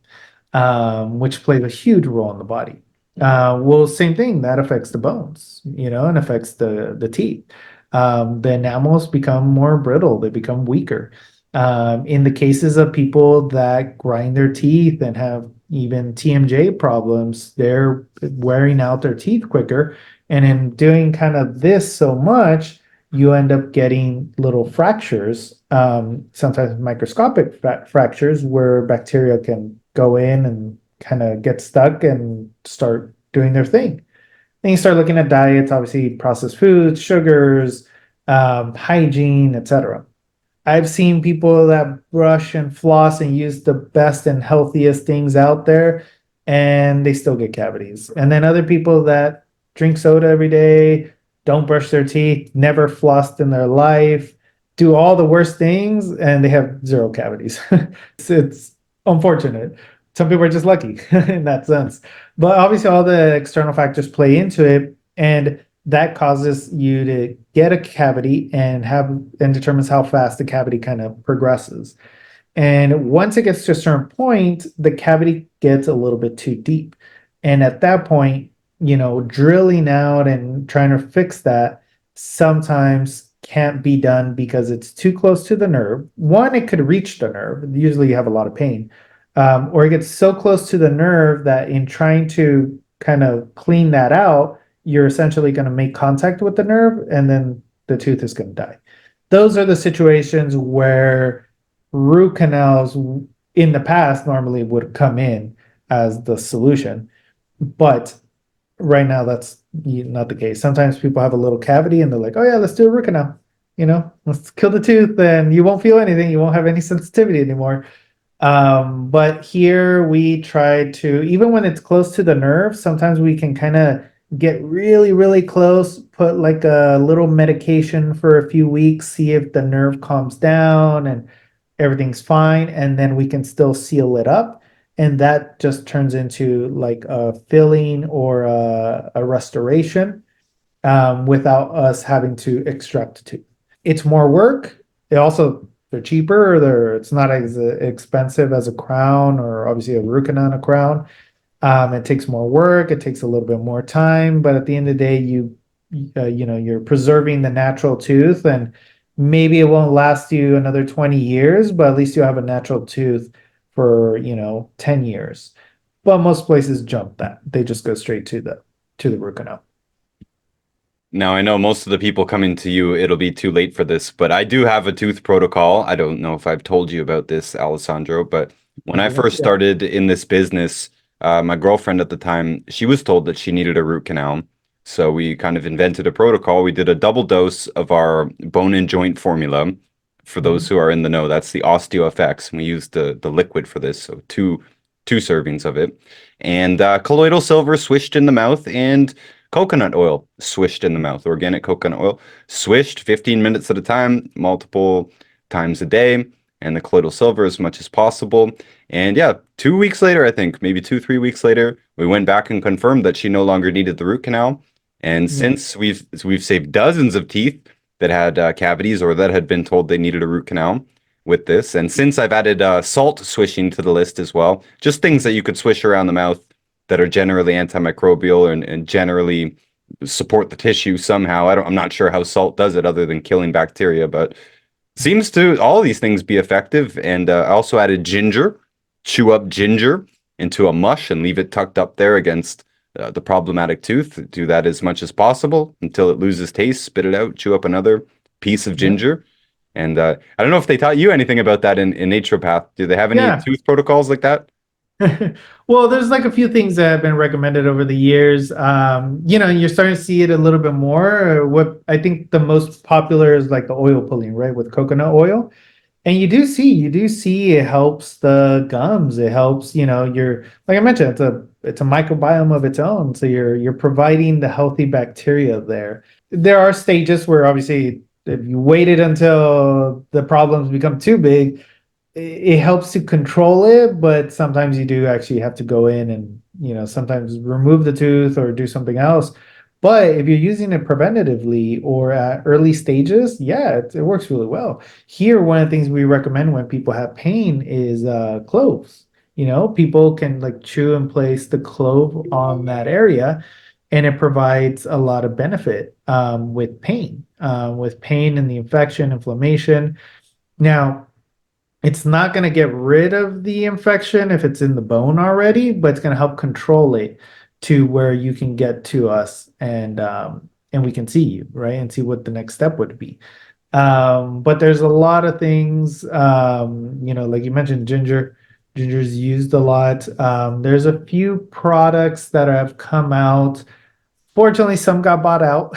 which plays a huge role in the body. Well, same thing that affects the bones, and affects the teeth. The enamels become more brittle, they become weaker. In the cases of people that grind their teeth and have even TMJ problems, they're wearing out their teeth quicker. And in doing kind of this so much, you end up getting little fractures, sometimes microscopic fractures where bacteria can go in and kind of get stuck and start doing their thing. Then you start looking at diets, obviously processed foods, sugars, hygiene, etc. I've seen people that brush and floss and use the best and healthiest things out there, and they still get cavities. And then other people that drink soda every day, don't brush their teeth, never flossed in their life, do all the worst things, and they have zero cavities. It's unfortunate. Some people are just lucky in that sense. But obviously, all the external factors play into it. And that causes you to get a cavity and determines how fast the cavity kind of progresses. And once it gets to a certain point, the cavity gets a little bit too deep. And at that point, drilling out and trying to fix that sometimes can't be done because it's too close to the nerve. One, it could reach the nerve. Usually you have a lot of pain. Or it gets so close to the nerve that in trying to kind of clean that out, you're essentially going to make contact with the nerve and then the tooth is going to die. Those are the situations where root canals in the past normally would come in as the solution. But right now, that's not the case. Sometimes people have a little cavity and they're like, oh, yeah, let's do a root canal. Let's kill the tooth and you won't feel anything. You won't have any sensitivity anymore. But here we try to, even when it's close to the nerve, sometimes we can kind of get really, really close, put like a little medication for a few weeks, see if the nerve calms down and everything's fine, and then we can still seal it up. And that just turns into like a filling or a restoration, without us having to extract a tooth. It's more work. It also, they're cheaper, it's not as expensive as a crown or obviously a root canal and a crown. It takes more work, it takes a little bit more time, but at the end of the day, you're preserving the natural tooth, and maybe it won't last you another 20 years, but at least you have a natural tooth for 10 years. But most places jump that. They just go straight to the root canal. Now, I know most of the people coming to you, it'll be too late for this, but I do have a tooth protocol. I don't know if I've told you about this, Alessandro, but when I first Yeah. started in this business, my girlfriend at the time, she was told that she needed a root canal. So we kind of invented a protocol. We did a double dose of our bone and joint formula. For those Mhm. who are in the know, that's the OsteoFX. And we used the liquid for this, so two servings of it. And colloidal silver swished in the mouth, and coconut oil swished in the mouth, organic coconut oil, swished 15 minutes at a time, multiple times a day, and the colloidal silver as much as possible. And yeah, 2 weeks later, I think, maybe 3 weeks later, we went back and confirmed that she no longer needed the root canal. And Yeah. since we've saved dozens of teeth that had cavities or that had been told they needed a root canal with this. And since I've added salt swishing to the list as well, just things that you could swish around the mouth that are generally antimicrobial and generally support the tissue somehow. I'm not sure how salt does it other than killing bacteria, but seems to all these things be effective. And I also added ginger, chew up ginger into a mush and leave it tucked up there against the problematic tooth. Do that as much as possible until it loses taste, spit it out, chew up another piece of Yeah. ginger. And I don't know if they taught you anything about that in naturopath. Do they have any Yeah. tooth protocols like that? Well, there's like a few things that have been recommended over the years. You're starting to see it a little bit more. What I think the most popular is like the oil pulling, right, with coconut oil. And you do see it helps the gums. It helps, your like I mentioned, it's a microbiome of its own. So you're providing the healthy bacteria there. There are stages where obviously if you waited until the problems become too big, it helps to control it, but sometimes you do actually have to go in and, sometimes remove the tooth or do something else. But if you're using it preventatively or at early stages, yeah, it works really well. Here, one of the things we recommend when people have pain is cloves. People can like chew and place the clove on that area, and it provides a lot of benefit with pain and the infection, inflammation. Now, it's not going to get rid of the infection if it's in the bone already, but it's going to help control it to where you can get to us and we can see you, right? And see what the next step would be. But there's a lot of things, like you mentioned, ginger. Ginger's used a lot. There's a few products that have come out. Fortunately, some got bought out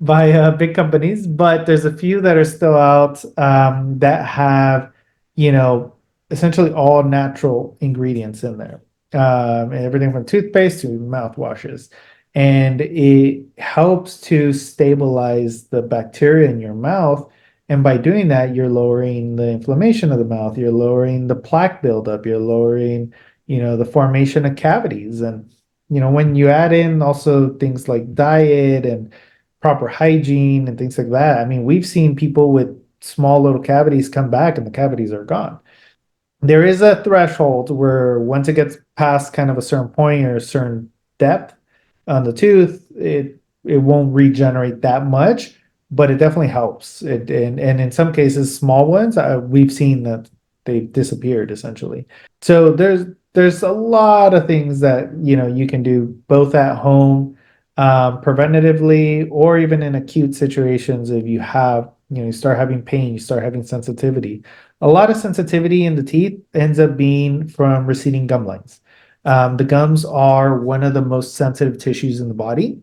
by big companies, but there's a few that are still out that have, you know, essentially all natural ingredients in there. Everything from toothpaste to mouthwashes. And it helps to stabilize the bacteria in your mouth. And by doing that, you're lowering the inflammation of the mouth, you're lowering the plaque buildup, you're lowering, the formation of cavities. And when you add in also things like diet and proper hygiene and things like that, I mean, we've seen people with small little cavities come back and the cavities are gone. There is a threshold where once it gets past kind of a certain point or a certain depth on the tooth, it won't regenerate that much, but it definitely helps. And in some cases, small ones, we've seen that they've disappeared essentially. So there's a lot of things that you can do both at home, preventatively, or even in acute situations if you have you start having pain, you start having sensitivity. A lot of sensitivity in the teeth ends up being from receding gum lines. The gums are one of the most sensitive tissues in the body.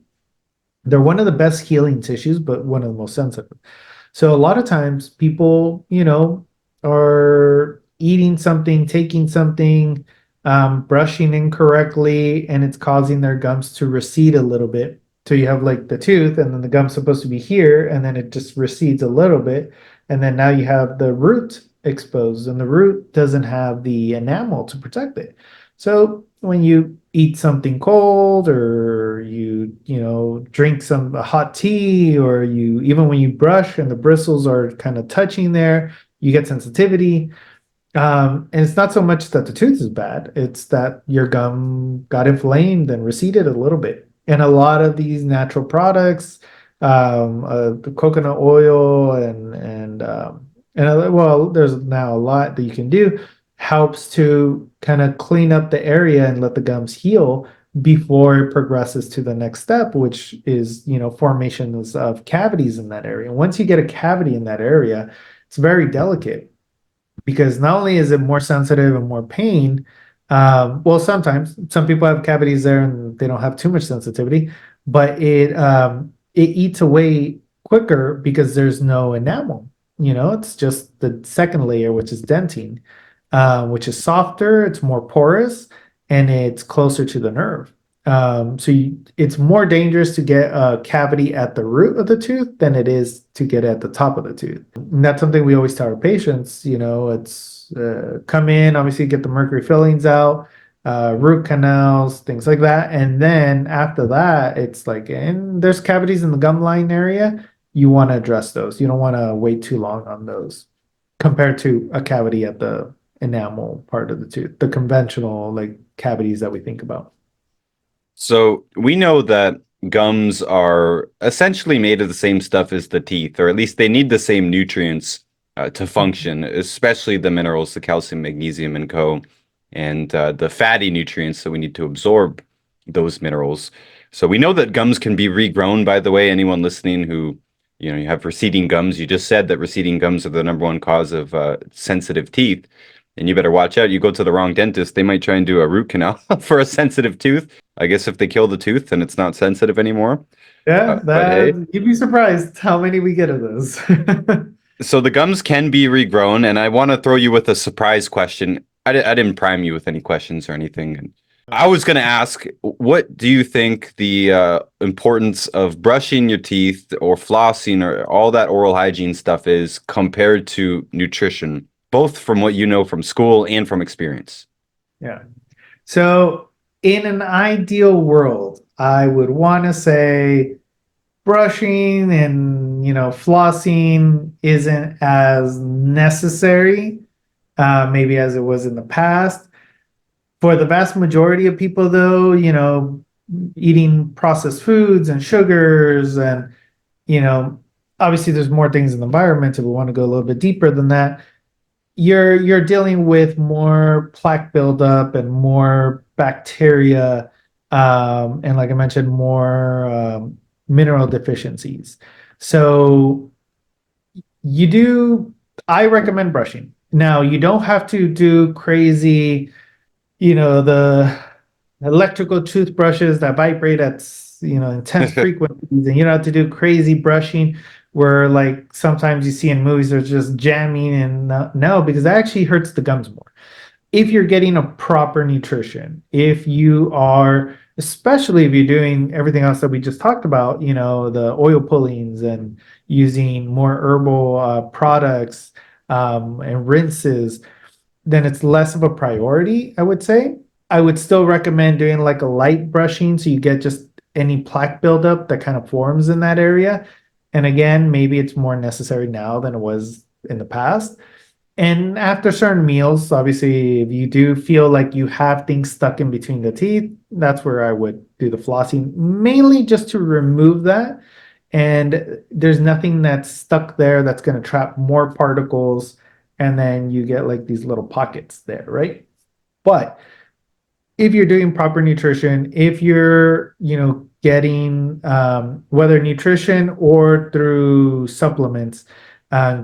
They're one of the best healing tissues, but one of the most sensitive. So a lot of times people, are eating something, taking something, brushing incorrectly, and it's causing their gums to recede a little bit. So you have like the tooth, and then the gum's supposed to be here, and then it just recedes a little bit. And then now you have the root exposed, and the root doesn't have the enamel to protect it. So when you eat something cold or you drink some hot tea, or you even when you brush and the bristles are kind of touching there, you get sensitivity. And it's not so much that the tooth is bad, it's that your gum got inflamed and receded a little bit. And a lot of these natural products, the coconut oil and well, there's now a lot that you can do, helps to kind of clean up the area and let the gums heal before it progresses to the next step, which is, formations of cavities in that area. Once you get a cavity in that area, it's very delicate because not only is it more sensitive and more pain, well, sometimes some people have cavities there and they don't have too much sensitivity, but it eats away quicker because there's no enamel. It's just the second layer, which is dentin, which is softer, it's more porous, and it's closer to the nerve. It's more dangerous to get a cavity at the root of the tooth than it is to get at the top of the tooth. And that's something we always tell our patients, it's come in, obviously get the mercury fillings out, root canals, things like that. And then after that, it's like, and there's cavities in the gum line area. You want to address those. You don't want to wait too long on those compared to a cavity at the enamel part of the tooth, the conventional like cavities that we think about. So we know that gums are essentially made of the same stuff as the teeth, or at least they need the same nutrients to function, especially the minerals, the calcium, magnesium, and co, and the fatty nutrients that we need to absorb those minerals. So we know that gums can be regrown, by the way. Anyone listening who, you have receding gums, you just said that receding gums are the number one cause of sensitive teeth. And you better watch out. You go to the wrong dentist, they might try and do a root canal for a sensitive tooth. I guess if they kill the tooth, then it's not sensitive anymore. Yeah, But hey, that you'd be surprised how many we get of those. so the gums can be regrown, and I want to throw you with a surprise question. I didn't prime you with any questions or anything. And I was going to ask, what do you think the importance of brushing your teeth or flossing or all that oral hygiene stuff is compared to nutrition, both from what you know from school and from experience? Yeah. So in an ideal world, I would want to say brushing and flossing isn't as necessary, maybe as it was in the past. For the vast majority of people, though, eating processed foods and sugars, and you know, obviously there's more things in the environment. If we want to go a little bit deeper than that, you're dealing with more plaque buildup and more bacteria, and like I mentioned, more mineral deficiencies. So you do, I recommend brushing. Now, you don't have to do crazy, the electrical toothbrushes that vibrate at, intense frequencies, and you don't have to do crazy brushing where like sometimes you see in movies there's just jamming, and no, because that actually hurts the gums more. If you're getting a proper nutrition, if you are, especially if you're doing everything else that we just talked about, the oil pullings and using more herbal products, and rinses, then it's less of a priority, I would say. I would still recommend doing like a light brushing so you get just any plaque buildup that kind of forms in that area. And again, maybe it's more necessary now than it was in the past. And after certain meals, obviously, if you do feel like you have things stuck in between the teeth, that's where I would do the flossing, mainly just to remove that. And there's nothing that's stuck there that's going to trap more particles. And then you get like these little pockets there, right? But if you're doing proper nutrition, if you're, getting whether nutrition or through supplements,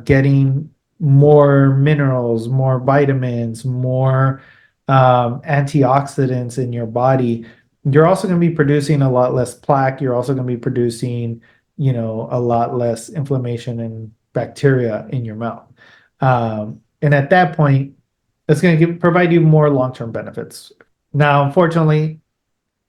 getting more minerals, more vitamins, more antioxidants in your body, you're also going to be producing a lot less plaque. You're also going to be producing, a lot less inflammation and bacteria in your mouth. And at that point, it's going to provide you more long-term benefits. Now, unfortunately,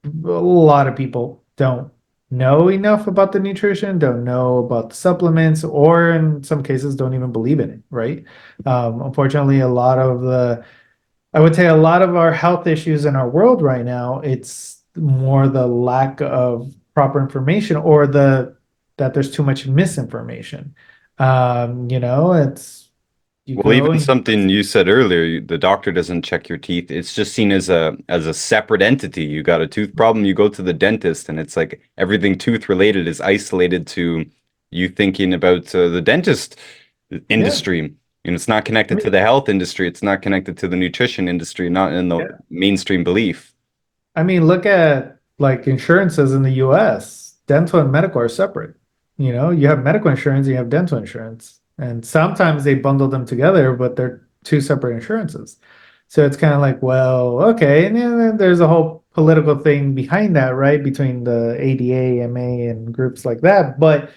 a lot of people don't know enough about the nutrition, don't know about the supplements, or in some cases don't even believe in it, right? Unfortunately, I would say a lot of our health issues in our world right now, it's more the lack of proper information, or that there's too much misinformation. It's you Well, go even and something you said earlier, the doctor doesn't check your teeth. It's just seen as a separate entity. You got a tooth problem, you go to the dentist, and it's like everything tooth related is isolated to you thinking about the dentist yeah, industry. And it's not I connected to mean, the health industry. It's not connected to the nutrition industry, not in the yeah. mainstream belief. I mean, look at like insurances in the US. Dental and medical are separate. You have medical insurance, you have dental insurance. And sometimes they bundle them together, but they're two separate insurances. So it's kind of like, well, okay. And then there's a whole political thing behind that, right? Between the ADA, MA, and groups like that. But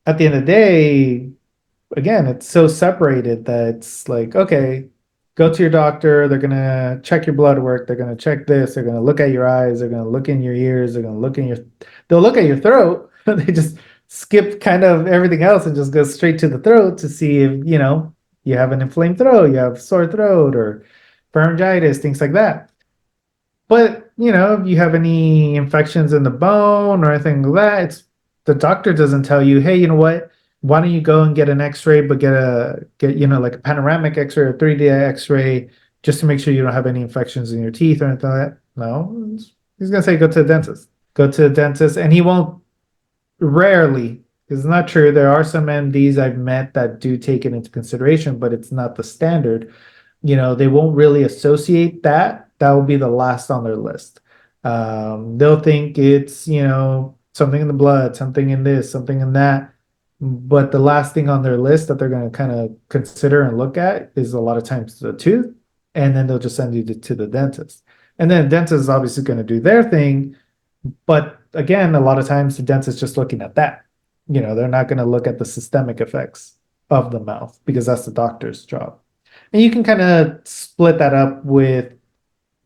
at the end of the day, again, it's so separated that it's like, okay, go to your doctor. They're gonna check your blood work. They're gonna check this. They're gonna look at your eyes. They're gonna look in your ears. They're gonna look in your. They'll look at your throat. They just skip kind of everything else and just go straight to the throat to see if you have an inflamed throat, you have sore throat, or pharyngitis, things like that. But if you have any infections in the bone or anything like that, the doctor doesn't tell you, hey, you know what? Why don't you go and get an X-ray, but get like a panoramic X-ray or 3D X-ray just to make sure you don't have any infections in your teeth or anything like that. No, he's gonna say go to the dentist. Go to the dentist, and he won't. Rarely, it's not true. There are some MDs I've met that do take it into consideration, but it's not the standard. They won't really associate that. That will be the last on their list. They'll think it's, something in the blood, something in this, something in that. But the last thing on their list that they're going to kind of consider and look at is a lot of times the tooth. And then they'll just send you to the dentist. And then the dentist is obviously going to do their thing. But again, a lot of times the dentist is just looking at that. They're not going to look at the systemic effects of the mouth because that's the doctor's job. And you can kind of split that up with,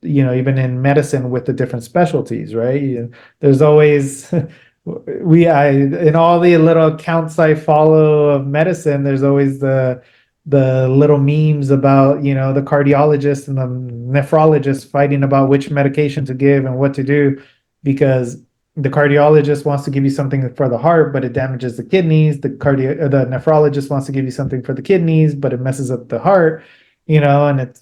even in medicine with the different specialties, right? There's always, in all the little accounts I follow of medicine, there's always the little memes about, the cardiologist and the nephrologist fighting about which medication to give and what to do, because the cardiologist wants to give you something for the heart, but it damages the kidneys. The nephrologist wants to give you something for the kidneys, but it messes up the heart, and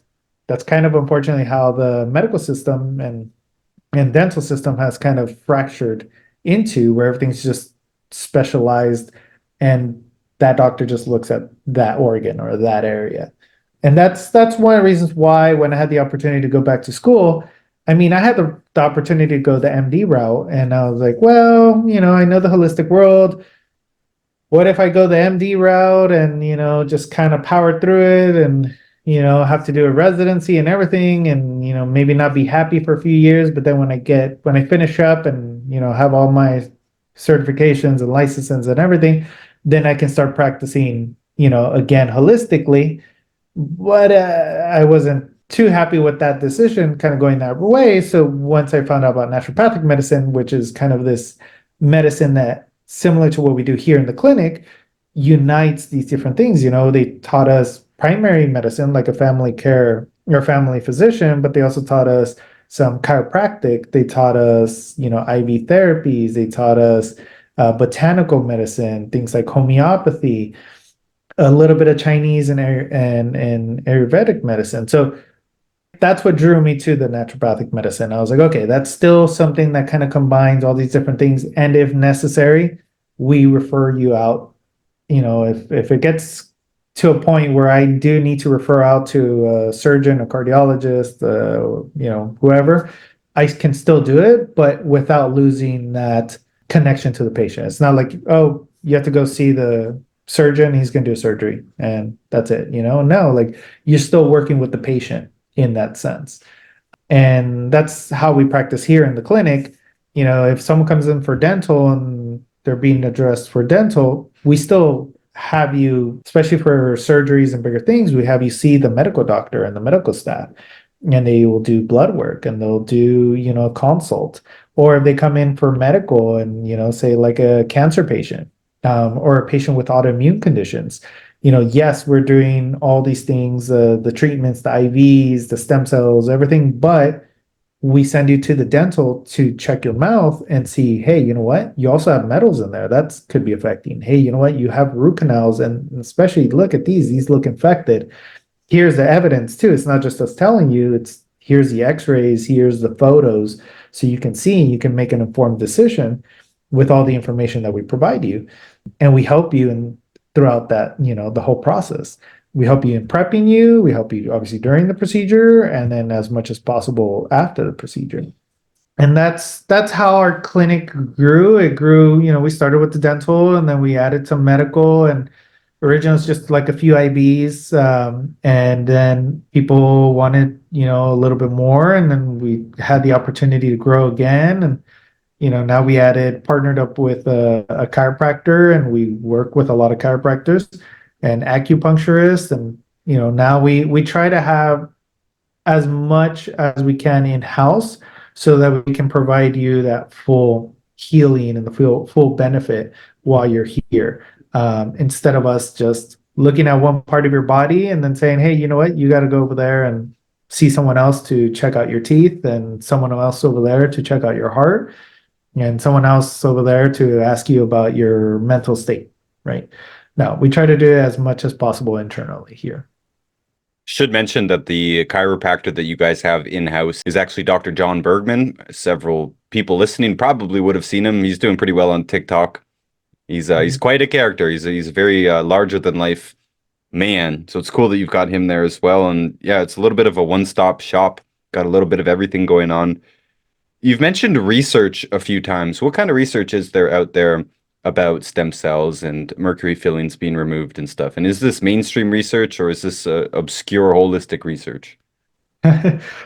that's kind of unfortunately how the medical system and dental system has kind of fractured into, where everything's just specialized, and that doctor just looks at that organ or that area. And that's one of the reasons why when I had the opportunity to go back to school, I mean, I had the opportunity to go the MD route, and I was like, well, I know the holistic world. What if I go the MD route and, just kind of power through it and, have to do a residency and everything and, maybe not be happy for a few years. But then when I finish up and, have all my certifications and licenses and everything, then I can start practicing, again, holistically. But I wasn't too happy with that decision, kind of going that way. So once I found out about naturopathic medicine, which is kind of this medicine that, similar to what we do here in the clinic, unites these different things. They taught us primary medicine, like a family care or family physician, but they also taught us some chiropractic. They taught us, IV therapies. They taught us botanical medicine, things like homeopathy, a little bit of Chinese and Ayurvedic medicine. So that's what drew me to the naturopathic medicine. I was like, okay, that's still something that kind of combines all these different things. And if necessary, we refer you out. If it gets to a point where I do need to refer out to a surgeon, a cardiologist, whoever, I can still do it, but without losing that connection to the patient. It's not like, oh, you have to go see the surgeon, he's going to do a surgery and that's it. No, like you're still working with the patient in that sense. And that's how we practice here in the clinic. If someone comes in for dental and they're being addressed for dental, we still have you, especially for surgeries and bigger things, we have you see the medical doctor and the medical staff, and they will do blood work and they'll do, a consult. Or if they come in for medical and, say like a cancer patient, or a patient with autoimmune conditions, yes, we're doing all these things, the treatments, the IVs, the stem cells, everything, but we send you to the dental to check your mouth and see, hey, you know what? You also have metals in there. That could be affecting. Hey, you know what? You have root canals, and especially look at these look infected. Here's the evidence too. It's not just us telling you, here's the x-rays, here's the photos, so you can see, you can make an informed decision with all the information that we provide you. And we help you throughout that, the whole process. We help you in prepping you. We help you obviously during the procedure, and then as much as possible after the procedure. And that's how our clinic grew. It grew, we started with the dental, and then we added some medical, and originally it was just like a few IBs, and then people wanted, a little bit more, and then we had the opportunity to grow again. And now we partnered up with a chiropractor, and we work with a lot of chiropractors and acupuncturists, and now we try to have as much as we can in house so that we can provide you that full healing and the full benefit while you're here. Instead of us just looking at one part of your body and then saying, hey, you know what, you got to go over there and see someone else to check out your teeth, and someone else over there to check out your heart, and someone else over there to ask you about your mental state, right? No, we try to do it as much as possible internally here. Should mention that the chiropractor that you guys have in-house is actually Dr. John Bergman. Several people listening probably would have seen him. He's doing pretty well on TikTok. He's quite a character. He's a very larger than life man. So it's cool that you've got him there as well. And yeah, it's a little bit of a one-stop shop. Got a little bit of everything going on. You've mentioned research a few times. What kind of research is there out there about stem cells and mercury fillings being removed and stuff? And is this mainstream research, or is this obscure holistic research?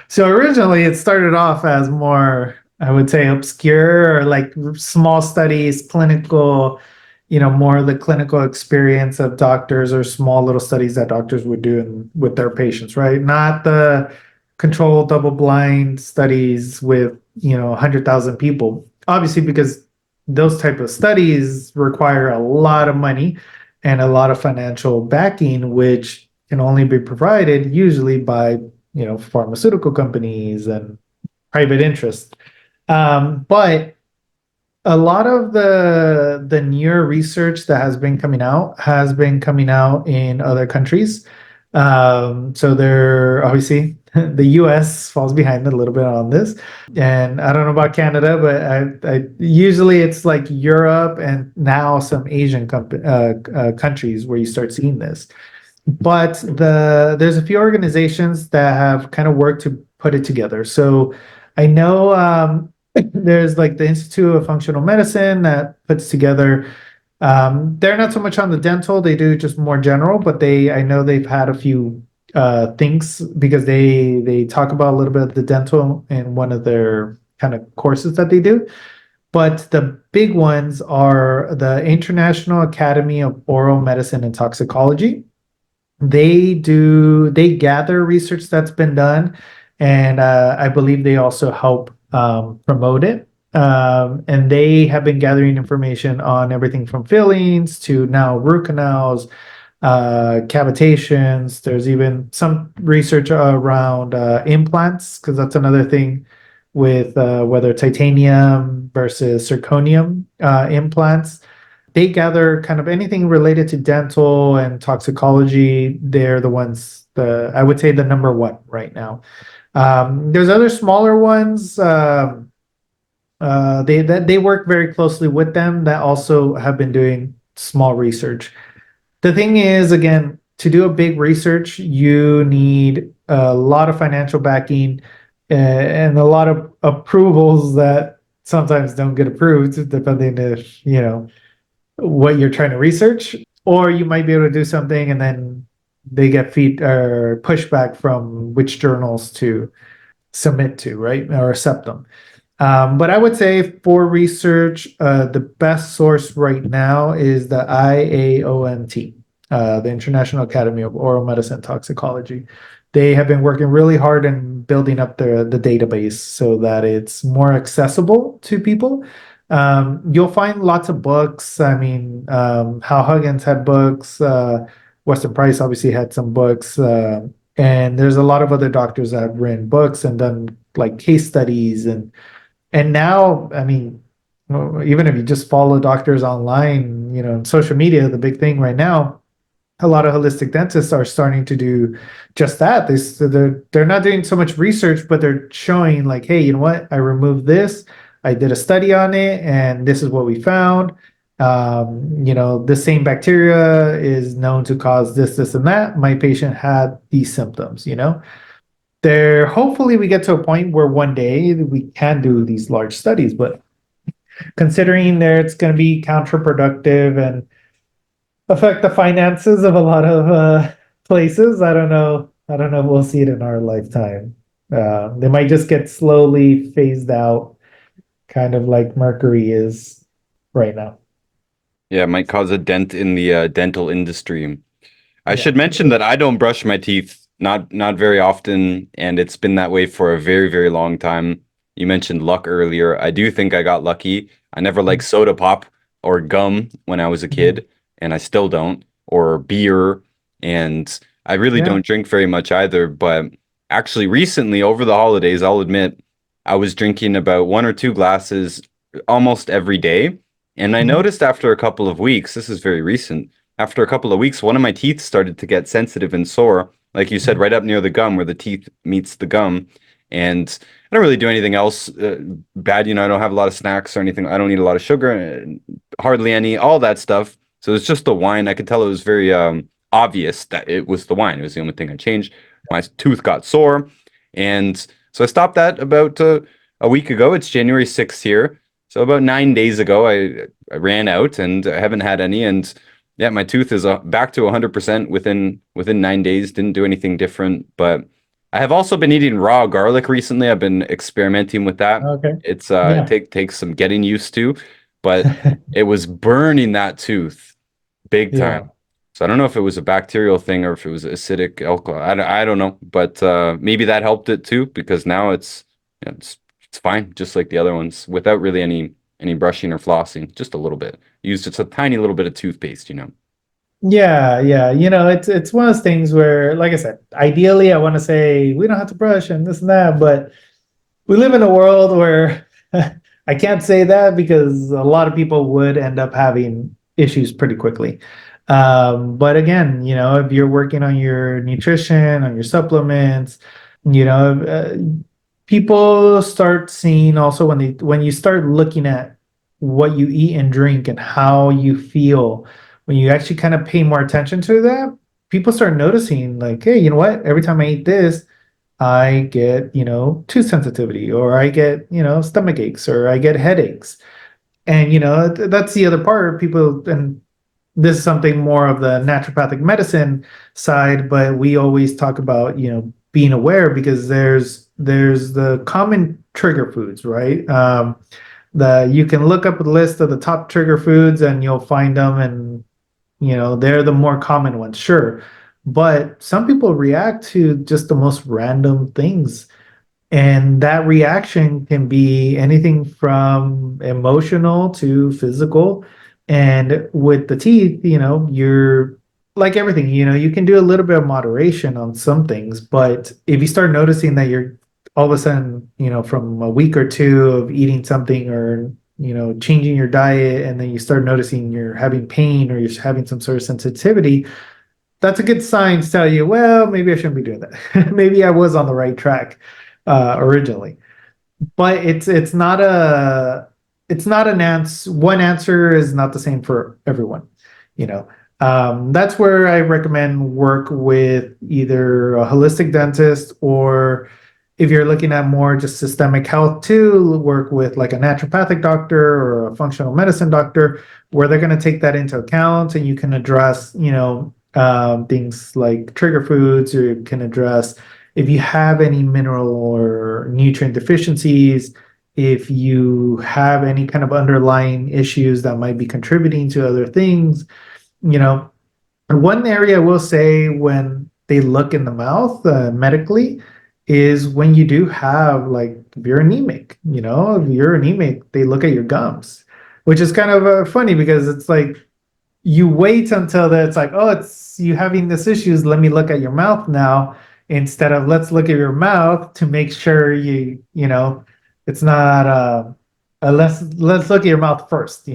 So originally it started off as more, I would say, obscure or like small studies, clinical, more the clinical experience of doctors or small little studies that doctors would do with their patients, right? Not the controlled double blind studies with, 100,000 people. Obviously, because those type of studies require a lot of money and a lot of financial backing, which can only be provided usually by pharmaceutical companies and private interests. But a lot of the newer research that has been coming out in other countries. So they're obviously the US falls behind a little bit on this. And I don't know about Canada, but I usually it's like Europe and now some Asian countries where you start seeing this. But there's a few organizations that have kind of worked to put it together. So I know there's like the Institute of Functional Medicine that puts together. They're not so much on the dental; they do just more general. But I know they've had a few things because they talk about a little bit of the dental in one of their kind of courses that they do. But the big ones are the International Academy of Oral Medicine and Toxicology. They gather research that's been done, and I believe they also help promote it. And they have been gathering information on everything from fillings to now root canals, cavitations. There's even some research around implants, because that's another thing with whether titanium versus zirconium implants. They gather kind of anything related to dental and toxicology. They're the ones, I would say, the number one right now. There's other smaller ones. They work very closely with them that also have been doing small research. The thing is, again, to do a big research, you need a lot of financial backing and a lot of approvals that sometimes don't get approved, depending if what you're trying to research, or you might be able to do something and then they get feed or pushback from which journals to submit to, right, or accept them. But I would say for research, the best source right now is the IAOMT, the International Academy of Oral Medicine and Toxicology. They have been working really hard in building up the database so that it's more accessible to people. You'll find lots of books. I mean, Hal Huggins had books. Weston Price obviously had some books. And there's a lot of other doctors that have written books and done like case studies. And now, I mean, even if you just follow doctors online, on social media, the big thing right now, a lot of holistic dentists are starting to do just that. They're not doing so much research, but they're showing like, hey, you know what? I removed this. I did a study on it, and this is what we found. The same bacteria is known to cause this, this, and that. My patient had these symptoms. Hopefully we get to a point where one day we can do these large studies, but considering there it's going to be counterproductive and affect the finances of a lot of places. I don't know. I don't know if we'll see it in our lifetime. They might just get slowly phased out, kind of like Mercury is right now. Yeah, it might cause a dent in the dental industry. I Yeah. should mention that I don't brush my teeth not very often, and it's been that way for a very, very long time. You mentioned luck earlier. I do think I got lucky. I never liked soda pop or gum when I was a Mhm. kid, and I still don't, or beer, and I really Yeah. don't drink very much either. But actually, recently over the holidays, I'll admit, I was drinking about one or two glasses almost every day, and I Mhm. noticed after a couple of weeks, this is very recent, after a couple of weeks, one of my teeth started to get sensitive and sore, like you said, Mhm. right up near the gum where the teeth meets the gum. And I don't really do anything else bad. I don't have a lot of snacks or anything. I don't eat a lot of sugar, hardly any, all that stuff. So it's just the wine. I could tell it was very obvious that it was the wine. It was the only thing I changed. My tooth got sore. And so I stopped that about a week ago. It's January 6th here. So about 9 days ago, I ran out and I haven't had any. And yeah, my tooth is back to 100% within 9 days. Didn't do anything different, but I have also been eating raw garlic recently. I've been experimenting with that. Okay. It's Yeah. takes some getting used to, but it was burning that tooth big time. Yeah. So I don't know if it was a bacterial thing or if it was acidic alcohol. I don't know, but maybe that helped it too because now it's fine, just like the other ones, without really any brushing or flossing, just a little bit. Use just a tiny little bit of toothpaste. Yeah, yeah. It's one of those things where, like I said, ideally I want to say we don't have to brush and this and that, but we live in a world where I can't say that because a lot of people would end up having issues pretty quickly. But again, if you're working on your nutrition, on your supplements, you know, uh, people start seeing also when you start looking at what you eat and drink and how you feel, when you actually kind of pay more attention to that, people start noticing like, hey, you know what? Every time I eat this, I get, tooth sensitivity, or I get, stomach aches, or I get headaches. And, that's the other part. People, and this is something more of the naturopathic medicine side, but we always talk about, being aware because there's the common trigger foods, right? You can look up a list of the top trigger foods and you'll find them, and they're the more common ones, sure. But some people react to just the most random things. And that reaction can be anything from emotional to physical. And with the teeth, you're like everything, you can do a little bit of moderation on some things. But if you start noticing that you're all of a sudden, from a week or two of eating something or, changing your diet, and then you start noticing you're having pain or you're having some sort of sensitivity, that's a good sign to tell you, well, maybe I shouldn't be doing that. Maybe I was on the right track originally. But it's not an answer. One answer is not the same for everyone. You know, that's where I recommend work with either a holistic dentist, or if you're looking at more just systemic health too, work with like a naturopathic doctor or a functional medicine doctor, where they're going to take that into account, and you can address, things like trigger foods, or you can address if you have any mineral or nutrient deficiencies, if you have any kind of underlying issues that might be contributing to other things. you know, One area I will say when they look in the mouth medically is when you do have, like, if you're anemic, if you're anemic, they look at your gums, which is kind of funny because it's like you wait until it's like, oh, it's you having this issues. Let me look at your mouth now, instead of let's look at your mouth to make sure it's not let's look at your mouth first.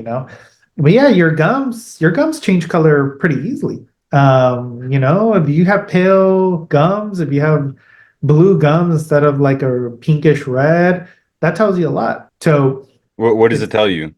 But yeah, your gums change color pretty easily. If you have pale gums, if you have blue gums instead of like a pinkish red, that tells you a lot. So What does it it's tell you?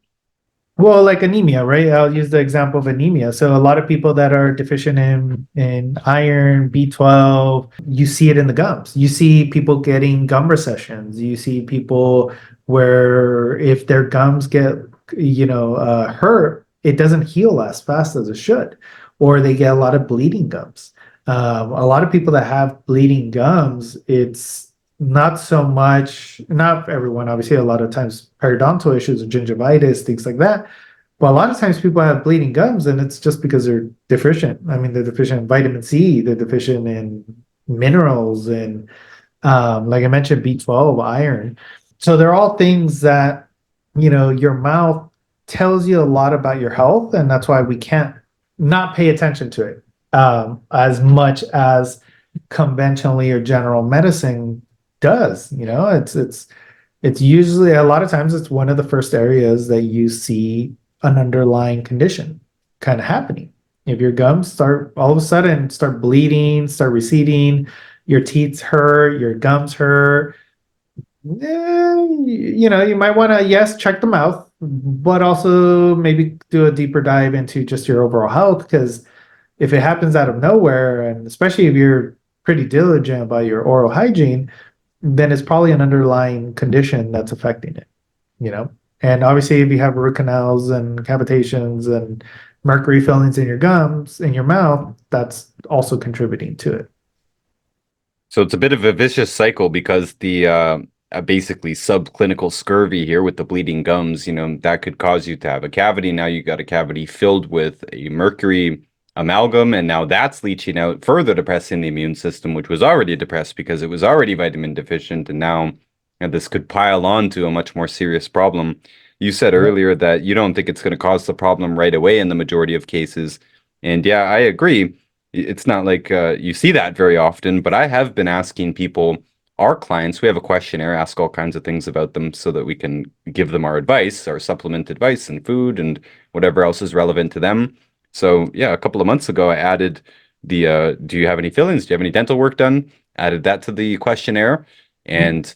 well, like anemia, right? I'll use the example of anemia. So a lot of people that are deficient in iron, B12, you see it in the gums. You see people getting gum recessions. You see people where if their gums get, hurt, it doesn't heal as fast as it should, or they get a lot of bleeding gums. A lot of people that have bleeding gums, it's not so much, not everyone, obviously, a lot of times periodontal issues, gingivitis, things like that. Well, a lot of times people have bleeding gums, and it's just because they're deficient. I mean, they're deficient in vitamin C, they're deficient in minerals, and like I mentioned, B12, iron. So they're all things that, your mouth tells you a lot about your health, and that's why we can't not pay attention to it as much as conventionally or general medicine does. It's usually a lot of times it's one of the first areas that you see an underlying condition kind of happening. If your gums start all of a sudden start bleeding, start receding, your teeth hurt, your gums hurt, you might want to, yes, check the mouth, but also maybe do a deeper dive into just your overall health. Because if it happens out of nowhere, and especially if you're pretty diligent about your oral hygiene, then it's probably an underlying condition that's affecting it, you know? And obviously, if you have root canals and cavitations and mercury fillings in your gums, in your mouth, that's also contributing to it. So it's a bit of a vicious cycle because the basically subclinical scurvy here with the bleeding gums, that could cause you to have a cavity. Now you got a cavity filled with a mercury amalgam, and now that's leaching out, further depressing the immune system, which was already depressed because it was already vitamin deficient, and now this could pile on to a much more serious problem. You said Yep. earlier that you don't think it's going to cause the problem right away in the majority of cases, and yeah, I agree. It's not like you see that very often, but I have been asking people, our clients, we have a questionnaire, ask all kinds of things about them so that we can give them our advice, our supplement advice and food and whatever else is relevant to them. So yeah, a couple of months ago, I added the do you have any fillings? Do you have any dental work done? Added that to the questionnaire. And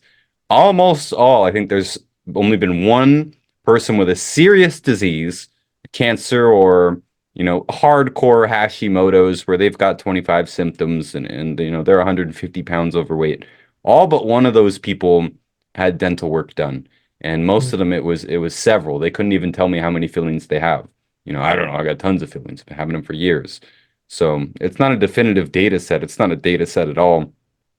almost all, I think there's only been one person with a serious disease, cancer or hardcore Hashimoto's where they've got 25 symptoms and they're 150 pounds overweight. All but one of those people had dental work done. And most of them it was several. They couldn't even tell me how many fillings they have. I don't know, I got tons of fillings, been having them for years. So it's not a definitive data set. It's not a data set at all.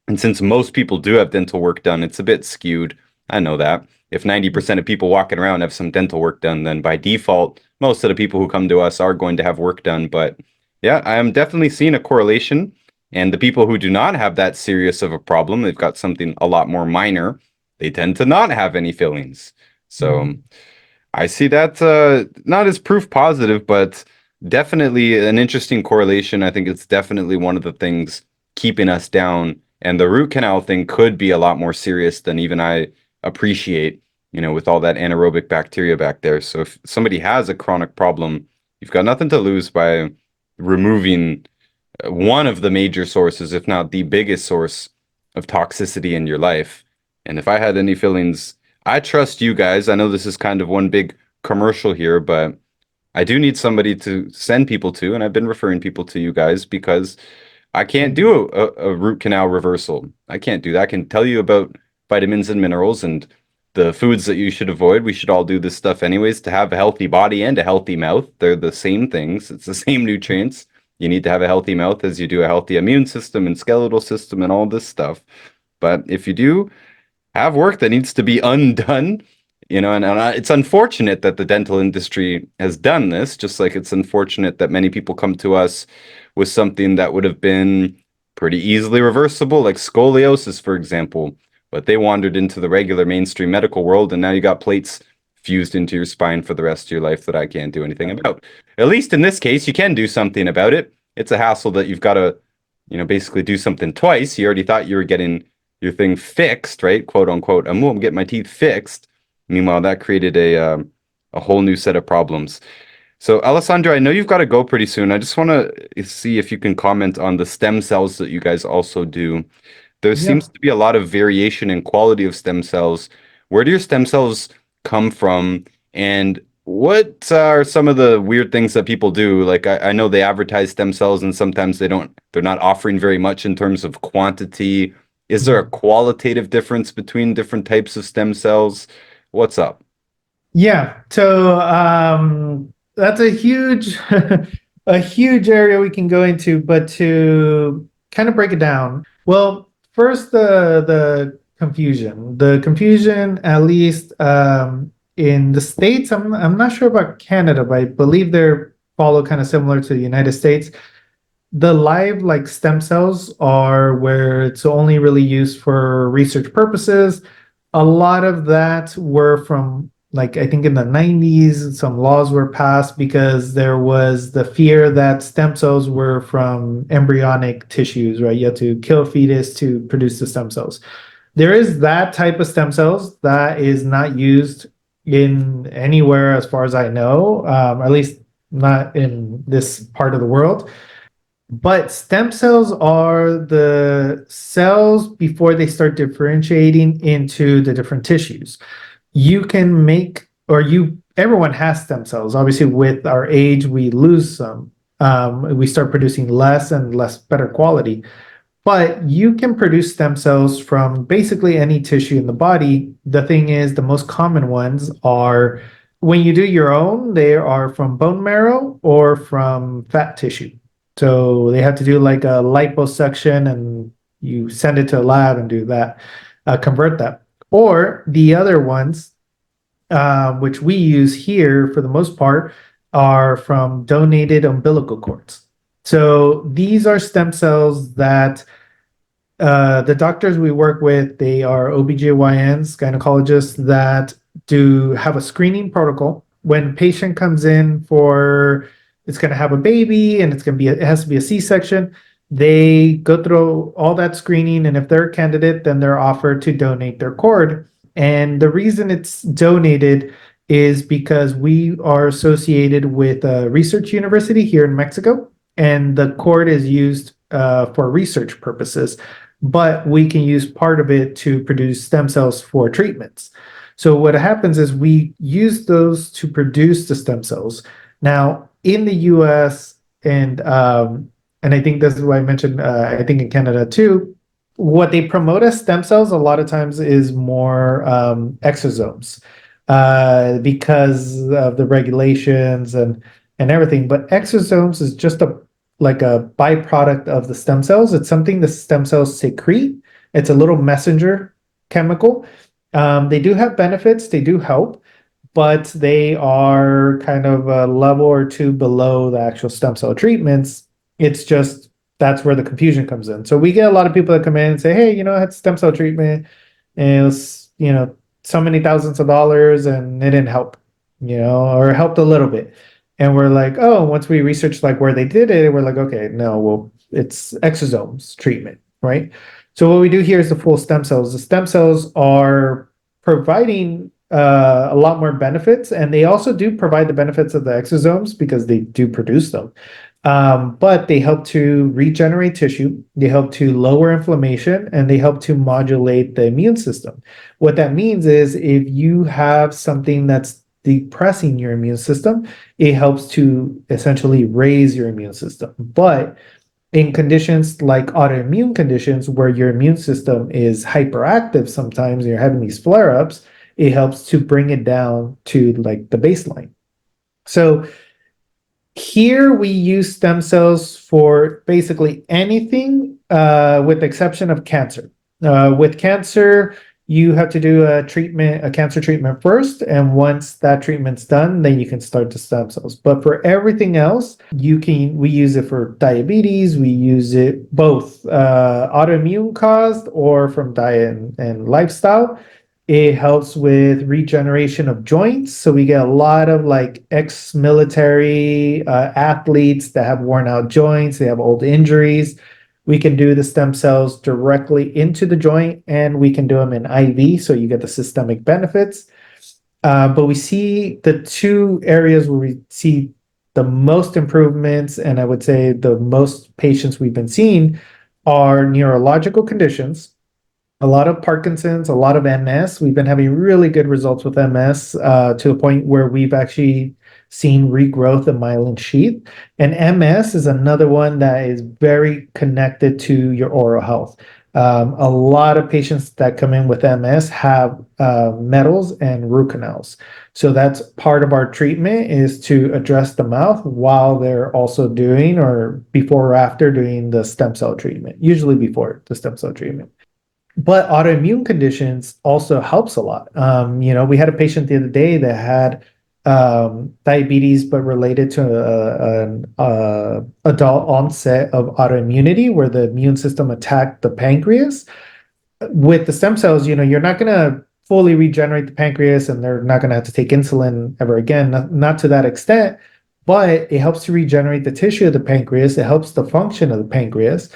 And since most people do have dental work done, it's a bit skewed. I know that. If 90% of people walking around have some dental work done, then by default, most of the people who come to us are going to have work done. But yeah, I am definitely seeing a correlation. And the people who do not have that serious of a problem, they've got something a lot more minor, they tend to not have any fillings. So Mhm. I see that not as proof positive, but definitely an interesting correlation. I think it's definitely one of the things keeping us down. And the root canal thing could be a lot more serious than even I appreciate, with all that anaerobic bacteria back there. So if somebody has a chronic problem, you've got nothing to lose by removing one of the major sources, if not the biggest source of toxicity in your life. And if I had any feelings, I trust you guys. I know this is kind of one big commercial here, but I do need somebody to send people to, and I've been referring people to you guys because I can't Thank you. do a root canal reversal. I can't do that. I can tell you about vitamins and minerals and the foods that you should avoid. We should all do this stuff anyways to have a healthy body and a healthy mouth. They're the same things. It's the same nutrients. You need to have a healthy mouth as you do a healthy immune system and skeletal system and all this stuff. But if you do have work that needs to be undone, it's unfortunate that the dental industry has done this, just like it's unfortunate that many people come to us with something that would have been pretty easily reversible, like scoliosis, for example. But they wandered into the regular mainstream medical world, and now you got plates fused into your spine for the rest of your life that I can't do anything about. At least in this case, you can do something about it. It's a hassle that you've got to, basically do something twice. You already thought you were getting your thing fixed, right? Quote unquote. I'm getting my teeth fixed. Meanwhile, that created a whole new set of problems. So, Alessandro, I know you've got to go pretty soon. I just want to see if you can comment on the stem cells that you guys also do. There seems Yeah. to be a lot of variation in quality of stem cells. Where do your stem cells come from? And what are some of the weird things that people do? Like I know they advertise stem cells and sometimes they're not offering very much in terms of quantity. Is there a Mhm. qualitative difference between different types of stem cells? What's up? Yeah. So that's a huge a huge area we can go into, but to kind of break it down. Well, first the confusion. The confusion, at least in the States, I'm not sure about Canada, but I believe they're follow kind of similar to the United States. The live like stem cells are where it's only really used for research purposes. A lot of that were from like I think in the 90s, some laws were passed because there was the fear that stem cells were from embryonic tissues, right? You had to kill a fetus to produce the stem cells. There is that type of stem cells that is not used in anywhere as far as I know, at least not in this part of the world. But stem cells are the cells before they start differentiating into the different tissues. You can make, or everyone has stem cells. Obviously, with our age, we lose some. We start producing less and less better quality. But you can produce stem cells from basically any tissue in the body. The thing is, the most common ones are when you do your own, they are from bone marrow or from fat tissue. So they have to do like a liposuction and you send it to a lab and do that, convert that. Or the other ones, which we use here for the most part, are from donated umbilical cords. So these are stem cells that the doctors we work with, they are OBGYNs, gynecologists that do have a screening protocol. When patient comes in for, it's going to have a baby and it has to be a C-section, they go through all that screening. And if they're a candidate, then they're offered to donate their cord. And the reason it's donated is because we are associated with a research university here in Mexico, and the cord is used for research purposes, but we can use part of it to produce stem cells for treatments. So what happens is we use those to produce the stem cells. Now, in the US, and I think this is why I mentioned, I think in Canada too, what they promote as stem cells a lot of times is more exosomes because of the regulations and everything. But exosomes is just like a byproduct of the stem cells. It's something the stem cells secrete. It's a little messenger chemical. They do have benefits. They do help, but they are kind of a level or two below the actual stem cell treatments. It's just that's where the confusion comes in. So we get a lot of people that come in and say, hey, I had stem cell treatment and it was, so many thousands of dollars and it didn't help, or it helped a little bit. And we're like, oh, once we researched like where they did it, we're like, okay, no, well, it's exosomes treatment, right? So what we do here is the full stem cells. The stem cells are providing a lot more benefits, and they also do provide the benefits of the exosomes because they do produce them. But they help to regenerate tissue, they help to lower inflammation, and they help to modulate the immune system. What that means is if you have something that's depressing your immune system, it helps to essentially raise your immune system. But in conditions like autoimmune conditions where your immune system is hyperactive, sometimes you're having these flare-ups, it helps to bring it down to like the baseline. So here we use stem cells for basically anything, with the exception of cancer. With cancer, you have to do a cancer treatment first, and once that treatment's done, then you can start the stem cells. But for everything else, we use it for diabetes, we use it both autoimmune caused or from diet and lifestyle. It helps with regeneration of joints. So we get a lot of like ex-military athletes that have worn out joints, they have old injuries. We can do the stem cells directly into the joint, and we can do them in IV, so you get the systemic benefits. But we see the two areas where we see the most improvements, and I would say the most patients we've been seeing are neurological conditions. A lot of Parkinson's, a lot of MS. We've been having really good results with MS to a point where we've actually seen regrowth of myelin sheath. And MS is another one that is very connected to your oral health. A lot of patients that come in with MS have metals and root canals. So that's part of our treatment, is to address the mouth while they're also doing, or before or after doing, the stem cell treatment, usually before the stem cell treatment. But autoimmune conditions also helps a lot. We had a patient the other day that had diabetes, but related to an adult onset of autoimmunity, where the immune system attacked the pancreas. With the stem cells, you're not going to fully regenerate the pancreas, and they're not going to have to take insulin ever again, not to that extent, but it helps to regenerate the tissue of the pancreas. It helps the function of the pancreas,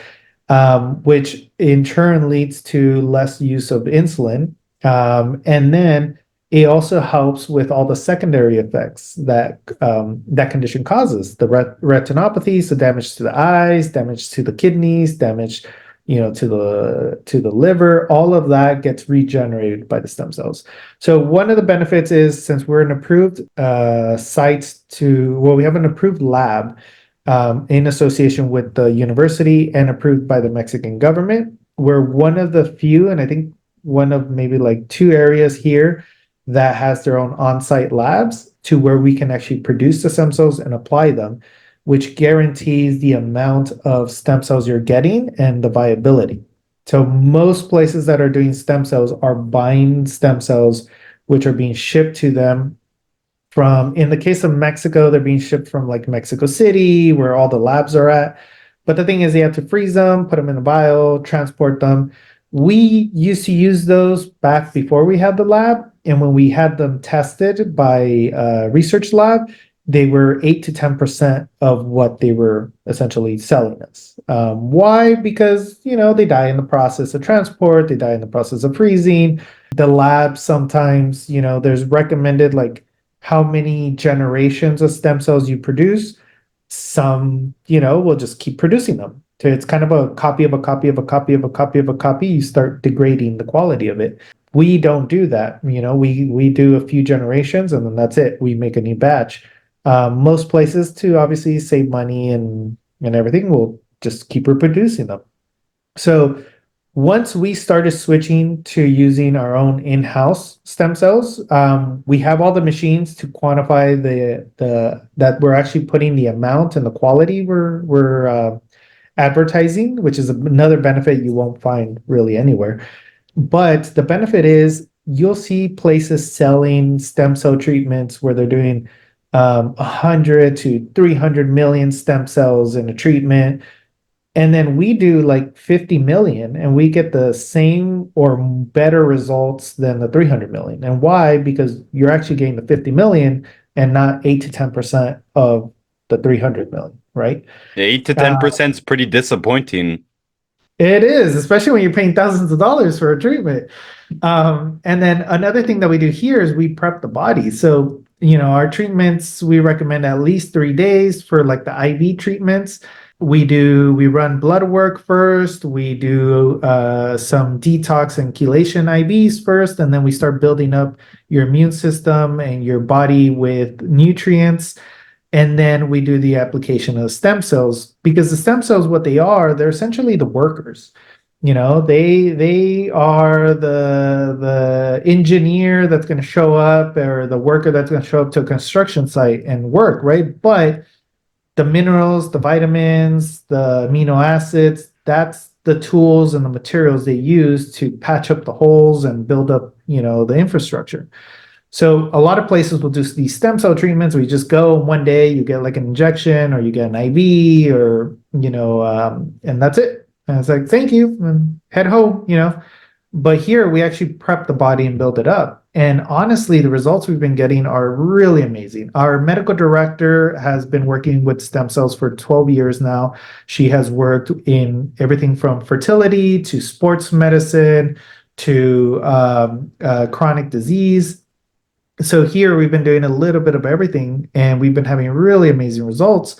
which in turn leads to less use of insulin. And then it also helps with all the secondary effects that that condition causes: the retinopathies, the damage to the eyes, damage to the kidneys, damage, to the liver. All of that gets regenerated by the stem cells. So one of the benefits is, since we're an approved we have an approved lab in association with the university and approved by the Mexican government. We're one of the few, and I think one of maybe like two areas here that has their own on-site labs, to where we can actually produce the stem cells and apply them, which guarantees the amount of stem cells you're getting and the viability. So most places that are doing stem cells are buying stem cells, which are being shipped to them from, in the case of Mexico, they're being shipped from like Mexico City, where all the labs are at. But the thing is, they have to freeze them, put them in a vial, transport them. We used to use those back before we had the lab. And when we had them tested by a research lab, they were 8 to 10% of what they were essentially selling us. Why? Because, they die in the process of transport, they die in the process of freezing. The lab sometimes, there's recommended like how many generations of stem cells you produce. Some, will just keep producing them. So it's kind of a copy of a copy of a copy of a copy of a copy. You start degrading the quality of it. We don't do that. We do a few generations, and then that's it. We make a new batch. Most places, to obviously save money and everything, will just keep reproducing them. So once we started switching to using our own in-house stem cells, we have all the machines to quantify that we're actually putting the amount and the quality we're advertising, which is another benefit you won't find really anywhere. But the benefit is, you'll see places selling stem cell treatments where they're doing 100 to 300 million stem cells in a treatment. And then we do like 50 million, and we get the same or better results than the 300 million. And why? Because you're actually getting the 50 million and not 8 to 10% of the 300 million, right? 8 to 10% is pretty disappointing. It is, especially when you're paying thousands of dollars for a treatment. And then another thing that we do here is we prep the body. So, our treatments, we recommend at least 3 days for like the IV treatments. We run blood work first. We do some detox and chelation IVs first, and then we start building up your immune system and your body with nutrients. And then we do the application of stem cells, because the stem cells, what they are, they're essentially the workers. They are the engineer that's going to show up, or the worker that's going to show up to a construction site and work, right? But the minerals, the vitamins, the amino acids, that's the tools and the materials they use to patch up the holes and build up, the infrastructure. So a lot of places will do these stem cell treatments where you just go one day, you get like an injection, or you get an IV, or, and that's it. And it's like, thank you, and head home, But here we actually prep the body and build it up. And honestly, the results we've been getting are really amazing. Our medical director has been working with stem cells for 12 years now. She has worked in everything from fertility to sports medicine to chronic disease. So here we've been doing a little bit of everything, and we've been having really amazing results.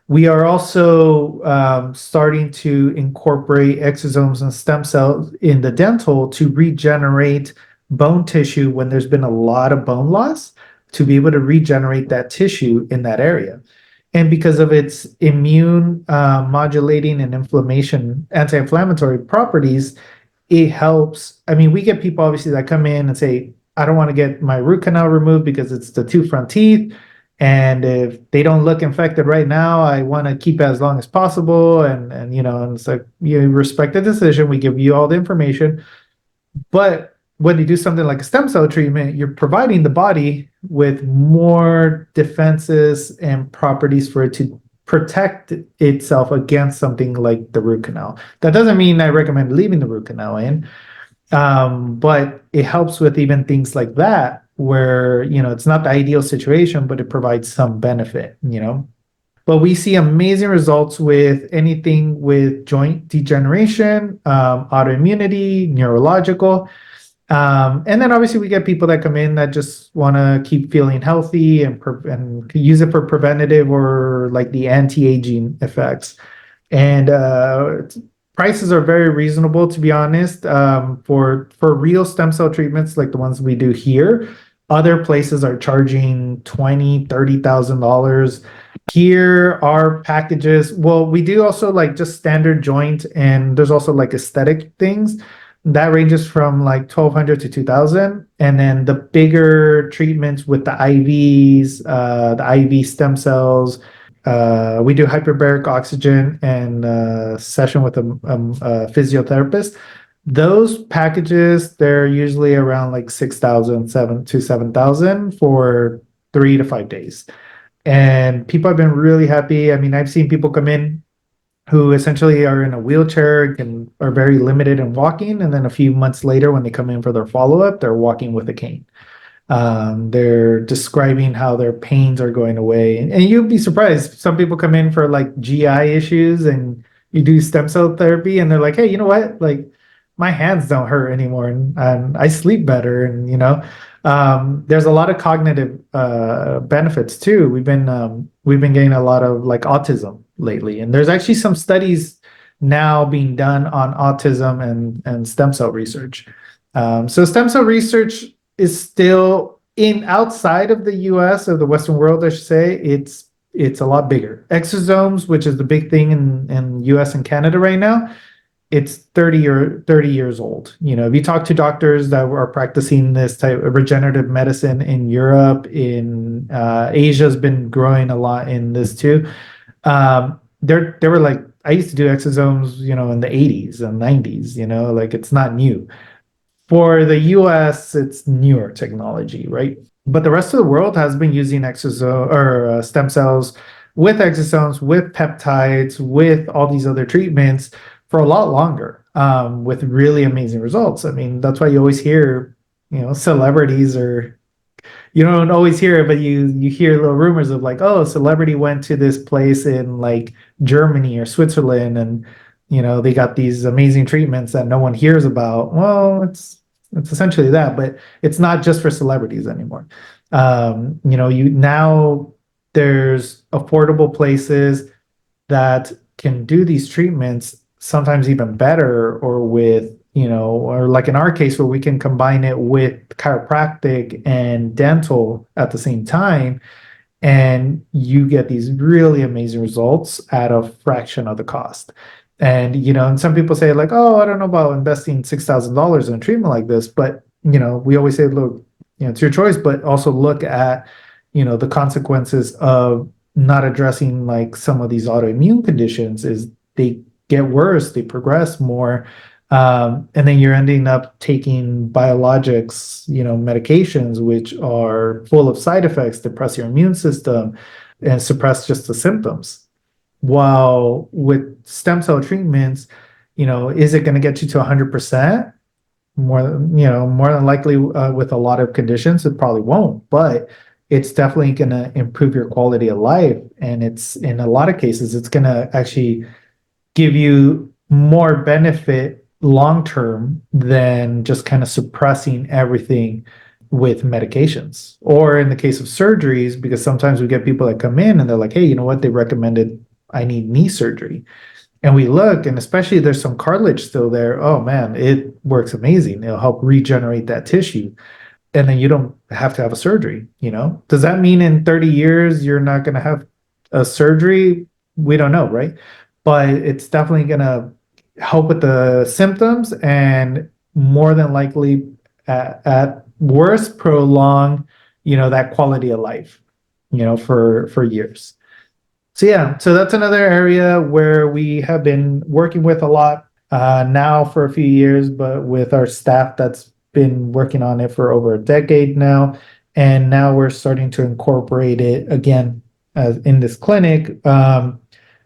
We are also starting to incorporate exosomes and stem cells in the dental to regenerate bone tissue when there's been a lot of bone loss, to be able to regenerate that tissue in that area. And because of its immune modulating and anti-inflammatory properties, it helps. I mean, we get people obviously that come in and say, I don't want to get my root canal removed because it's the two front teeth. And if they don't look infected right now, I want to keep it as long as possible. And it's like, you respect the decision. We give you all the information. But when you do something like a stem cell treatment, you're providing the body with more defenses and properties for it to protect itself against something like the root canal. That doesn't mean I recommend leaving the root canal in, but it helps with even things like that, where, it's not the ideal situation, but it provides some benefit. But we see amazing results with anything with joint degeneration, autoimmunity, neurological. And then obviously we get people that come in that just want to keep feeling healthy and use it for preventative or like the anti-aging effects. And prices are very reasonable, to be honest. For real stem cell treatments like the ones we do here, other places are charging $20,000, $30,000. Here, our packages, well, we do also like just standard joint, and there's also like aesthetic things that ranges from like 1,200 to 2,000. And then the bigger treatments with the IVs, the IV stem cells, we do hyperbaric oxygen and session with a physiotherapist. Those packages, they're usually around like 6,000, 7,000 for 3 to 5 days. And people have been really happy. I mean, I've seen people come in who essentially are in a wheelchair and are very limited in walking. And then a few months later, when they come in for their follow-up, they're walking with a cane. They're describing how their pains are going away. And you'd be surprised. Some people come in for like GI issues and you do stem cell therapy and they're like, hey, you know what? Like my hands don't hurt anymore and I sleep better. And, there's a lot of cognitive benefits too. We've been getting a lot of like autism lately. And there's actually some studies now being done on autism and stem cell research. So stem cell research is still in outside of the US or the Western world, I should say, it's a lot bigger. Exosomes, which is the big thing in US and Canada right now, it's 30 years old. If you talk to doctors that are practicing this type of regenerative medicine in Europe, in Asia's been growing a lot in this too. They were like, I used to do exosomes, in the 80s and 90s, like it's not new. For the US, it's newer technology, right? But the rest of the world has been using exosome or stem cells with exosomes, with peptides, with all these other treatments for a lot longer, with really amazing results. I mean, that's why you always hear, celebrities, or you don't always hear it, but you hear little rumors of like, oh, a celebrity went to this place in like Germany or Switzerland, and they got these amazing treatments that no one hears about. Well, it's essentially that, but it's not just for celebrities anymore. You now there's affordable places that can do these treatments, sometimes even better, or with, or like in our case where we can combine it with chiropractic and dental at the same time, and you get these really amazing results at a fraction of the cost. And some people say like, oh, I don't know about investing $6,000 in a treatment like this, but we always say, look, it's your choice, but also look at the consequences of not addressing like some of these autoimmune conditions. Is they get worse, they progress more, and then you're ending up taking biologics, medications, which are full of side effects, depress your immune system and suppress just the symptoms. While with stem cell treatments, is it going to get you to 100%? More than likely, with a lot of conditions, it probably won't, but it's definitely going to improve your quality of life. And it's, in a lot of cases, it's going to actually give you more benefit long term than just kind of suppressing everything with medications. Or in the case of surgeries, because sometimes we get people that come in and they're like, hey, you know what? They recommended I need knee surgery. And we look, and especially there's some cartilage still there. Oh man, it works amazing. It'll help regenerate that tissue. And then you don't have to have a surgery. Does that mean in 30 years you're not going to have a surgery? We don't know, right? But it's definitely going to help with the symptoms, and more than likely at worst prolong that quality of life for years. So yeah, so that's another area where we have been working with a lot. now for a few years, but with our staff that's been working on it for over a decade now. And now we're starting to incorporate it again as in this clinic.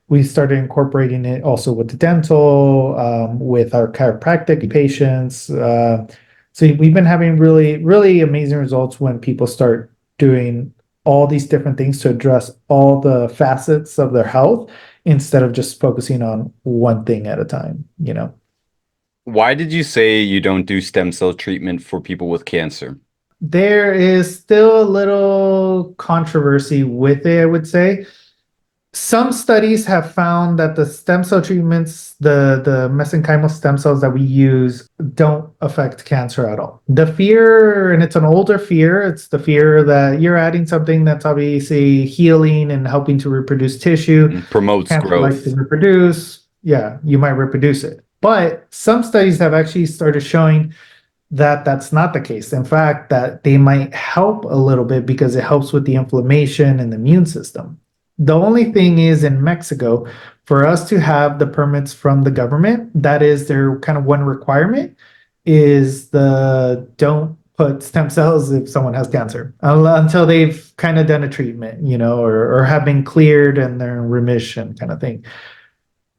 We started incorporating it also with the dental, with our chiropractic patients. So we've been having really, really amazing results when people start doing all these different things to address all the facets of their health instead of just focusing on one thing at a time, you know. Why did you say you don't do stem cell treatment for people with cancer? There is still a little controversy with it, I would say. Some studies have found that the stem cell treatments, the mesenchymal stem cells that we use, don't affect cancer at all. The fear, and it's an older fear, it's the fear that you're adding something that's obviously healing and helping to reproduce tissue. Promotes Cancer likes to growth. reproduce. Yeah, you might reproduce it. But some studies have actually started showing that that's not the case. In fact, that they might help a little bit because it helps with the inflammation and the immune system. The only thing is in Mexico, for us to have the permits from the government, that is their kind of one requirement is the don't put stem cells if someone has cancer until they've kind of done a treatment, you know, or have been cleared and they're in remission kind of thing.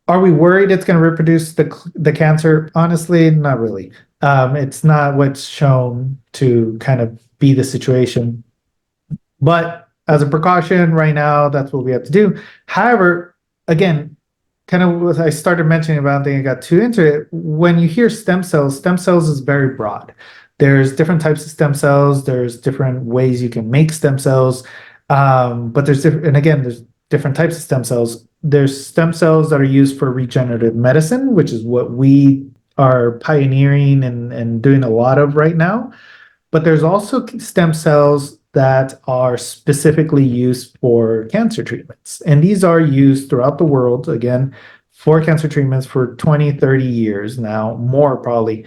Are we worried it's going to reproduce the cancer? Honestly, not really. It's not what's shown to kind of be the situation. But as a precaution, right now, that's what we have to do. However, again, kind of what I started mentioning about, I think I got too into it. When you hear stem cells is very broad. There's different types of stem cells. There's different ways you can make stem cells. But there's different, and again, there's different types of stem cells. There's stem cells that are used for regenerative medicine, which is what we are pioneering and doing a lot of right now. But there's also stem cells that are specifically used for cancer treatments. And these are used throughout the world, again, for cancer treatments for 20, 30 years now, more probably.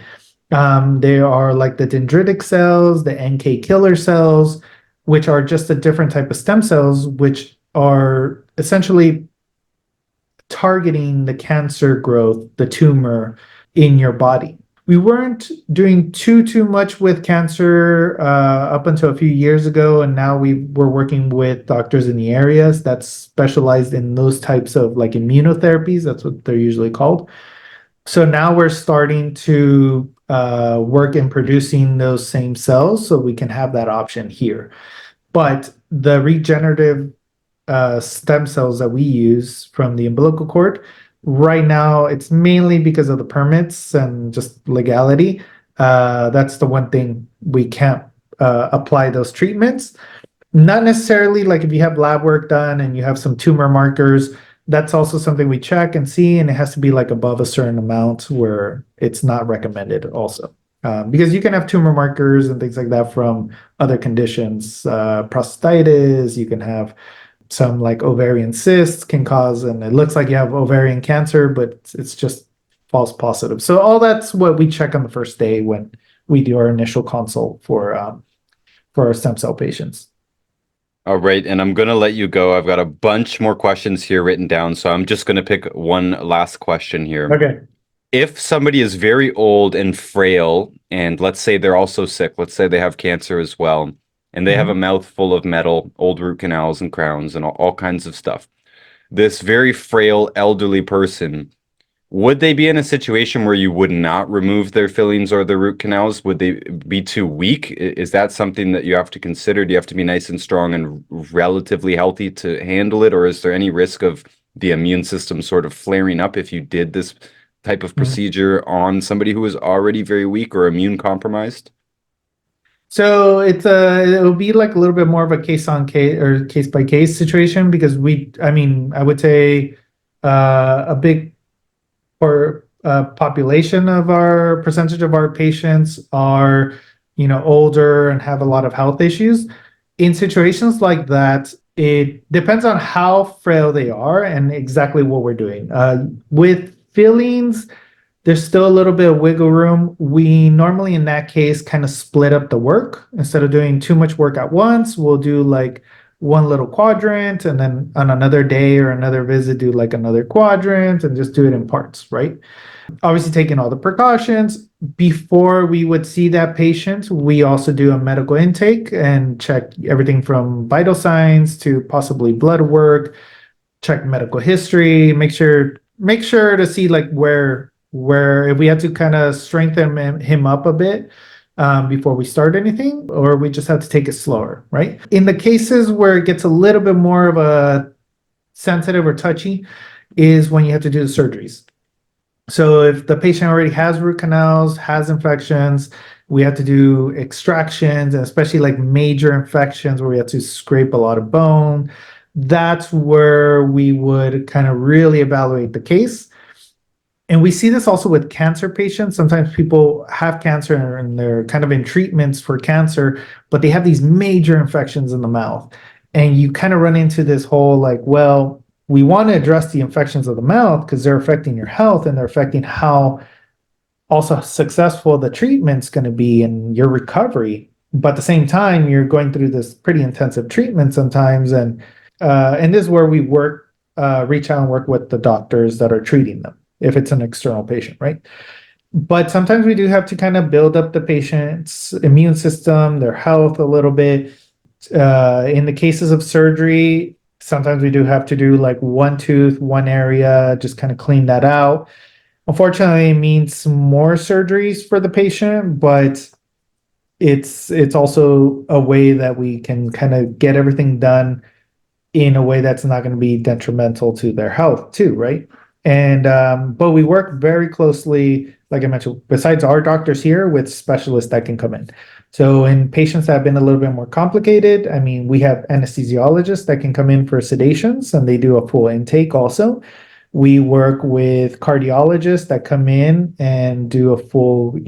They are like the dendritic cells, the NK killer cells, which are just a different type of stem cells, which are essentially targeting the cancer growth, the tumor in your body. We weren't doing too much with cancer up until a few years ago, and now we're working with doctors in the areas that specialized in those types of like immunotherapies. That's what they're usually called. So now we're starting to work in producing those same cells so we can have that option here. But the regenerative stem cells that we use from the umbilical cord, right now, it's mainly because of the permits and just legality. That's the one thing we can't apply those treatments. Not necessarily like if you have lab work done and you have some tumor markers, that's also something we check and see, and it has to be like above a certain amount where it's not recommended also. Because you can have tumor markers and things like that from other conditions, prostatitis, you can have some like ovarian cysts can cause, and it looks like you have ovarian cancer, but it's just false positive. So all that's what we check on the first day when we do our initial consult for our stem cell patients. All right, and I'm gonna let you go. I've got a bunch more questions here written down, so I'm just gonna pick one last question here. Okay. If somebody is very old and frail, and let's say they're also sick, let's say they have cancer as well, and they have a mouth full of metal, old root canals and crowns, and all kinds of stuff. This very frail elderly person, would they be in a situation where you would not remove their fillings or their root canals? Would they be too weak? Is that something that you have to consider? Do you have to be nice and strong and relatively healthy to handle it? Or is there any risk of the immune system sort of flaring up if you did this type of procedure on somebody who is already very weak or immune compromised? So it'll be like a little bit more of a case on case or case by case situation because I would say a big or population of our percentage of our patients are, you know, older and have a lot of health issues. In situations like that, it depends on how frail they are and exactly what we're doing. With fillings, there's still a little bit of wiggle room. We normally, in that case, kind of split up the work. Instead of doing too much work at once, we'll do like one little quadrant, and then on another day or another visit, do like another quadrant and just do it in parts, right? Obviously, taking all the precautions. Before we would see that patient, we also do a medical intake and check everything from vital signs to possibly blood work, check medical history, make sure to see like where if we had to kind of strengthen him up a bit before we start anything, or we just have to take it slower, right? In the cases where it gets a little bit more of a sensitive or touchy is when you have to do the surgeries. So if the patient already has root canals, has infections, we have to do extractions, and especially like major infections where we have to scrape a lot of bone. That's where we would kind of really evaluate the case. And we see this also with cancer patients. Sometimes people have cancer and they're kind of in treatments for cancer, but they have these major infections in the mouth. And you kind of run into this whole like, well, we want to address the infections of the mouth because they're affecting your health and they're affecting how also successful the treatment's going to be and your recovery. But at the same time, you're going through this pretty intensive treatment sometimes. And this is where we reach out and work with the doctors that are treating them if it's an external patient, right? But sometimes we do have to kind of build up the patient's immune system, their health a little bit. In the cases of surgery, sometimes we do have to do like one tooth, one area, just kind of clean that out. Unfortunately, it means more surgeries for the patient, but it's also a way that we can kind of get everything done in a way that's not going to be detrimental to their health too, right? And but we work very closely, like I mentioned, besides our doctors here, with specialists that can come in. So in patients that have been a little bit more complicated, I mean, we have anesthesiologists that can come in for sedations and they do a full intake also. We work with cardiologists that come in and do a full,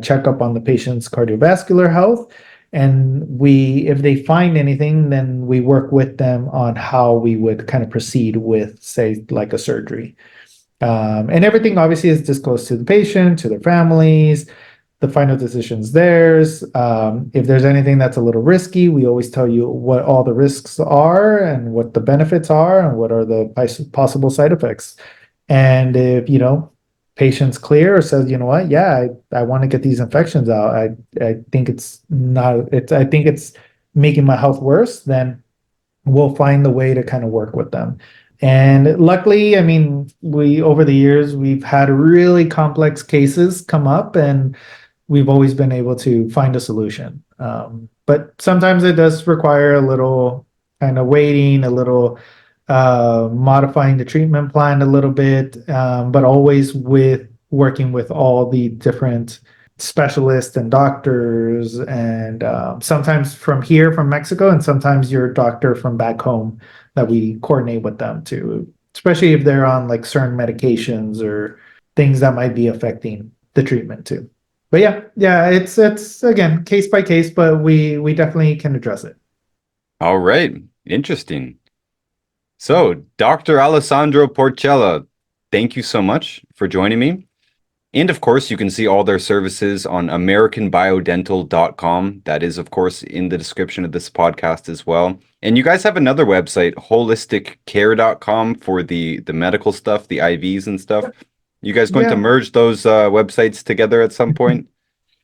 checkup on the patient's cardiovascular health. And if they find anything, then we work with them on how we would kind of proceed with, say, like a surgery. And everything obviously is disclosed to the patient, to their families. The final decision's theirs. If there's anything that's a little risky, we always tell you what all the risks are and what the benefits are and what are the possible side effects. And if, patient's clear or says, you know what, yeah, I want to get these infections out. I think I think it's making my health worse, then we'll find the way to kind of work with them. And luckily, I mean, over the years, we've had really complex cases come up and we've always been able to find a solution. But sometimes it does require a little kind of waiting, a little modifying the treatment plan a little bit, but always with working with all the different specialists and doctors, and sometimes from here, from Mexico, and sometimes your doctor from back home that we coordinate with them too, especially if they're on like certain medications or things that might be affecting the treatment too. But yeah, it's again case by case, but we definitely can address it. All right. Interesting. So, Dr. Alessandro Porcella, thank you so much for joining me. And of course, you can see all their services on americanbiodental.com. That is, of course, in the description of this podcast as well. And you guys have another website, holisticcare.com, for the medical stuff, the IVs and stuff. You guys going to merge those websites together at some point?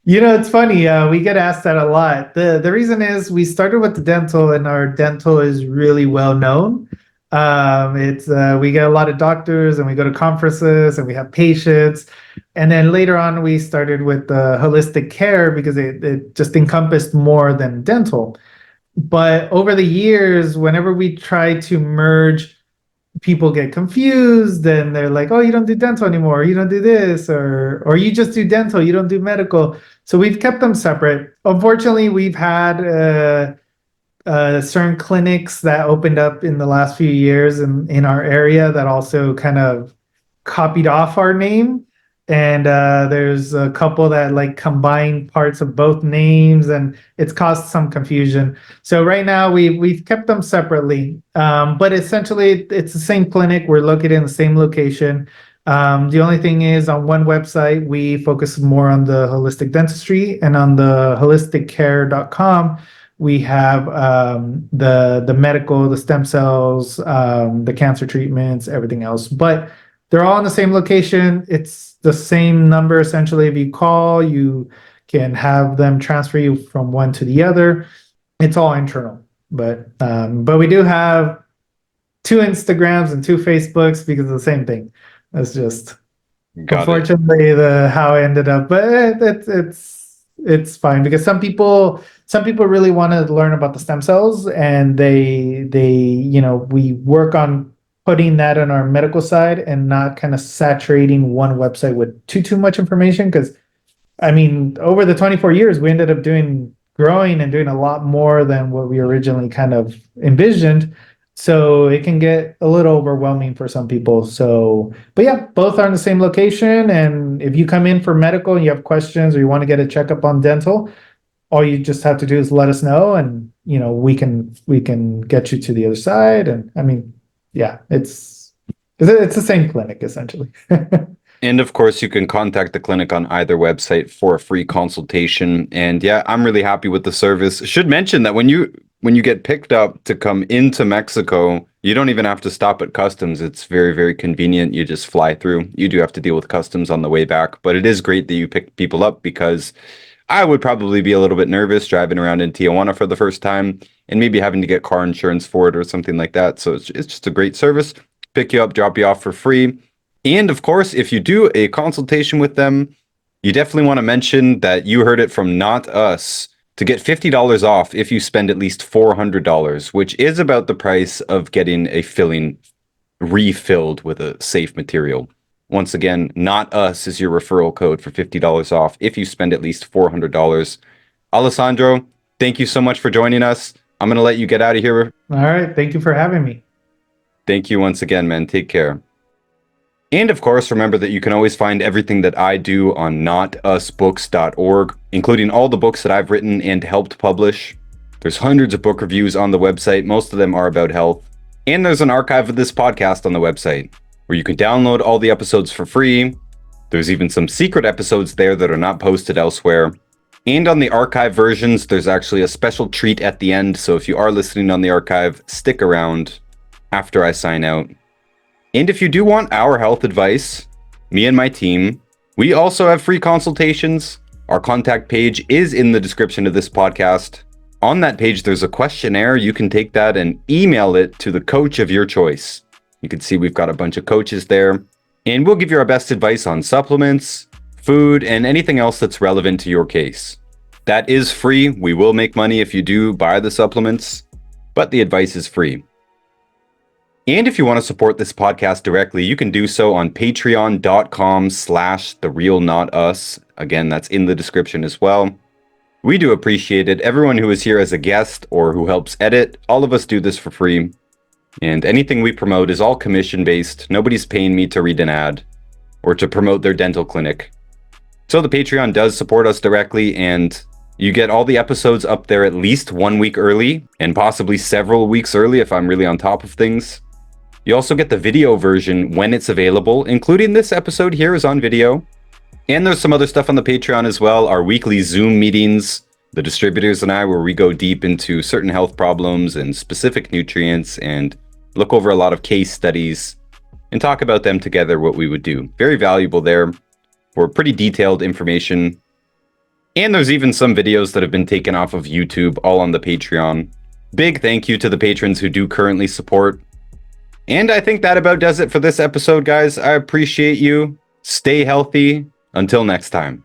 It's funny. We get asked that a lot. The reason is we started with the dental, and our dental is really well known. It's we get a lot of doctors, and we go to conferences, and we have patients. And then later on, we started with holistic care because it just encompassed more than dental. But over the years, whenever we try to merge, people get confused and they're like, oh, you don't do dental anymore, you don't do this, or you just do dental, you don't do medical. So we've kept them separate. Unfortunately, we've had certain clinics that opened up in the last few years in our area that also kind of copied off our name. And there's a couple that like combine parts of both names, and it's caused some confusion. So right now we've kept them separately, but essentially it's the same clinic. We're located in the same location. The only thing is, on one website we focus more on the holistic dentistry, and on the holisticcare.com We have the medical, the stem cells, the cancer treatments, everything else. But they're all in the same location. It's the same number essentially. If you call, you can have them transfer you from one to the other. It's all internal. But we do have 2 Instagrams and 2 Facebooks because of the same thing. That's just Got it. unfortunately the how it ended up. But it's fine because some people really want to learn about the stem cells, and we work on putting that on our medical side and not kind of saturating one website with too much information. Because I mean, over the 24 years, we ended up growing and doing a lot more than what we originally kind of envisioned. So it can get a little overwhelming for some people. So, but yeah, both are in the same location. And if you come in for medical and you have questions or you want to get a checkup on dental, all you just have to do is let us know, and we can get you to the other side. And I mean, yeah, it's the same clinic essentially. And of course, you can contact the clinic on either website for a free consultation. And yeah, I'm really happy with the service. Should mention that when you get picked up to come into Mexico, you don't even have to stop at customs. It's very, very convenient. You just fly through. You do have to deal with customs on the way back, but it is great that you pick people up, because I would probably be a little bit nervous driving around in Tijuana for the first time and maybe having to get car insurance for it or something like that. So it's just a great service. Pick you up, drop you off for free. And of course, if you do a consultation with them, you definitely want to mention that you heard it from Not Us to get $50 off if you spend at least $400, which is about the price of getting a filling refilled with a safe material. Once again, Not Us is your referral code for $50 off if you spend at least $400. Alessandro, thank you so much for joining us. I'm going to let you get out of here. All right. Thank you for having me. Thank you once again, man. Take care. And of course, remember that you can always find everything that I do on notusbooks.org, including all the books that I've written and helped publish. There's hundreds of book reviews on the website. Most of them are about health. And there's an archive of this podcast on the website where you can download all the episodes for free. There's even some secret episodes there that are not posted elsewhere. And on the archive versions, there's actually a special treat at the end. So if you are listening on the archive, stick around after I sign out. And if you do want our health advice, me and my team, we also have free consultations. Our contact page is in the description of this podcast. On that page, there's a questionnaire. You can take that and email it to the coach of your choice. You can see we've got a bunch of coaches there, and we'll give you our best advice on supplements, food, and anything else that's relevant to your case. That is free. We will make money if you do buy the supplements, but the advice is free. And if you want to support this podcast directly, you can do so on patreon.com/therealnotus. Again, that's in the description as well. We do appreciate it. Everyone who is here as a guest or who helps edit, all of us do this for free. And anything we promote is all commission-based. Nobody's paying me to read an ad or to promote their dental clinic. So the Patreon does support us directly, and you get all the episodes up there at least 1 week early, and possibly several weeks early if I'm really on top of things. You also get the video version when it's available, including this episode here is on video. And there's some other stuff on the Patreon as well. Our weekly Zoom meetings, the distributors and I, where we go deep into certain health problems and specific nutrients and look over a lot of case studies and talk about them together, what we would do. Very valuable there for pretty detailed information. And there's even some videos that have been taken off of YouTube, all on the Patreon. Big thank you to the patrons who do currently support. And I think that about does it for this episode, guys. I appreciate you. Stay healthy. Until next time.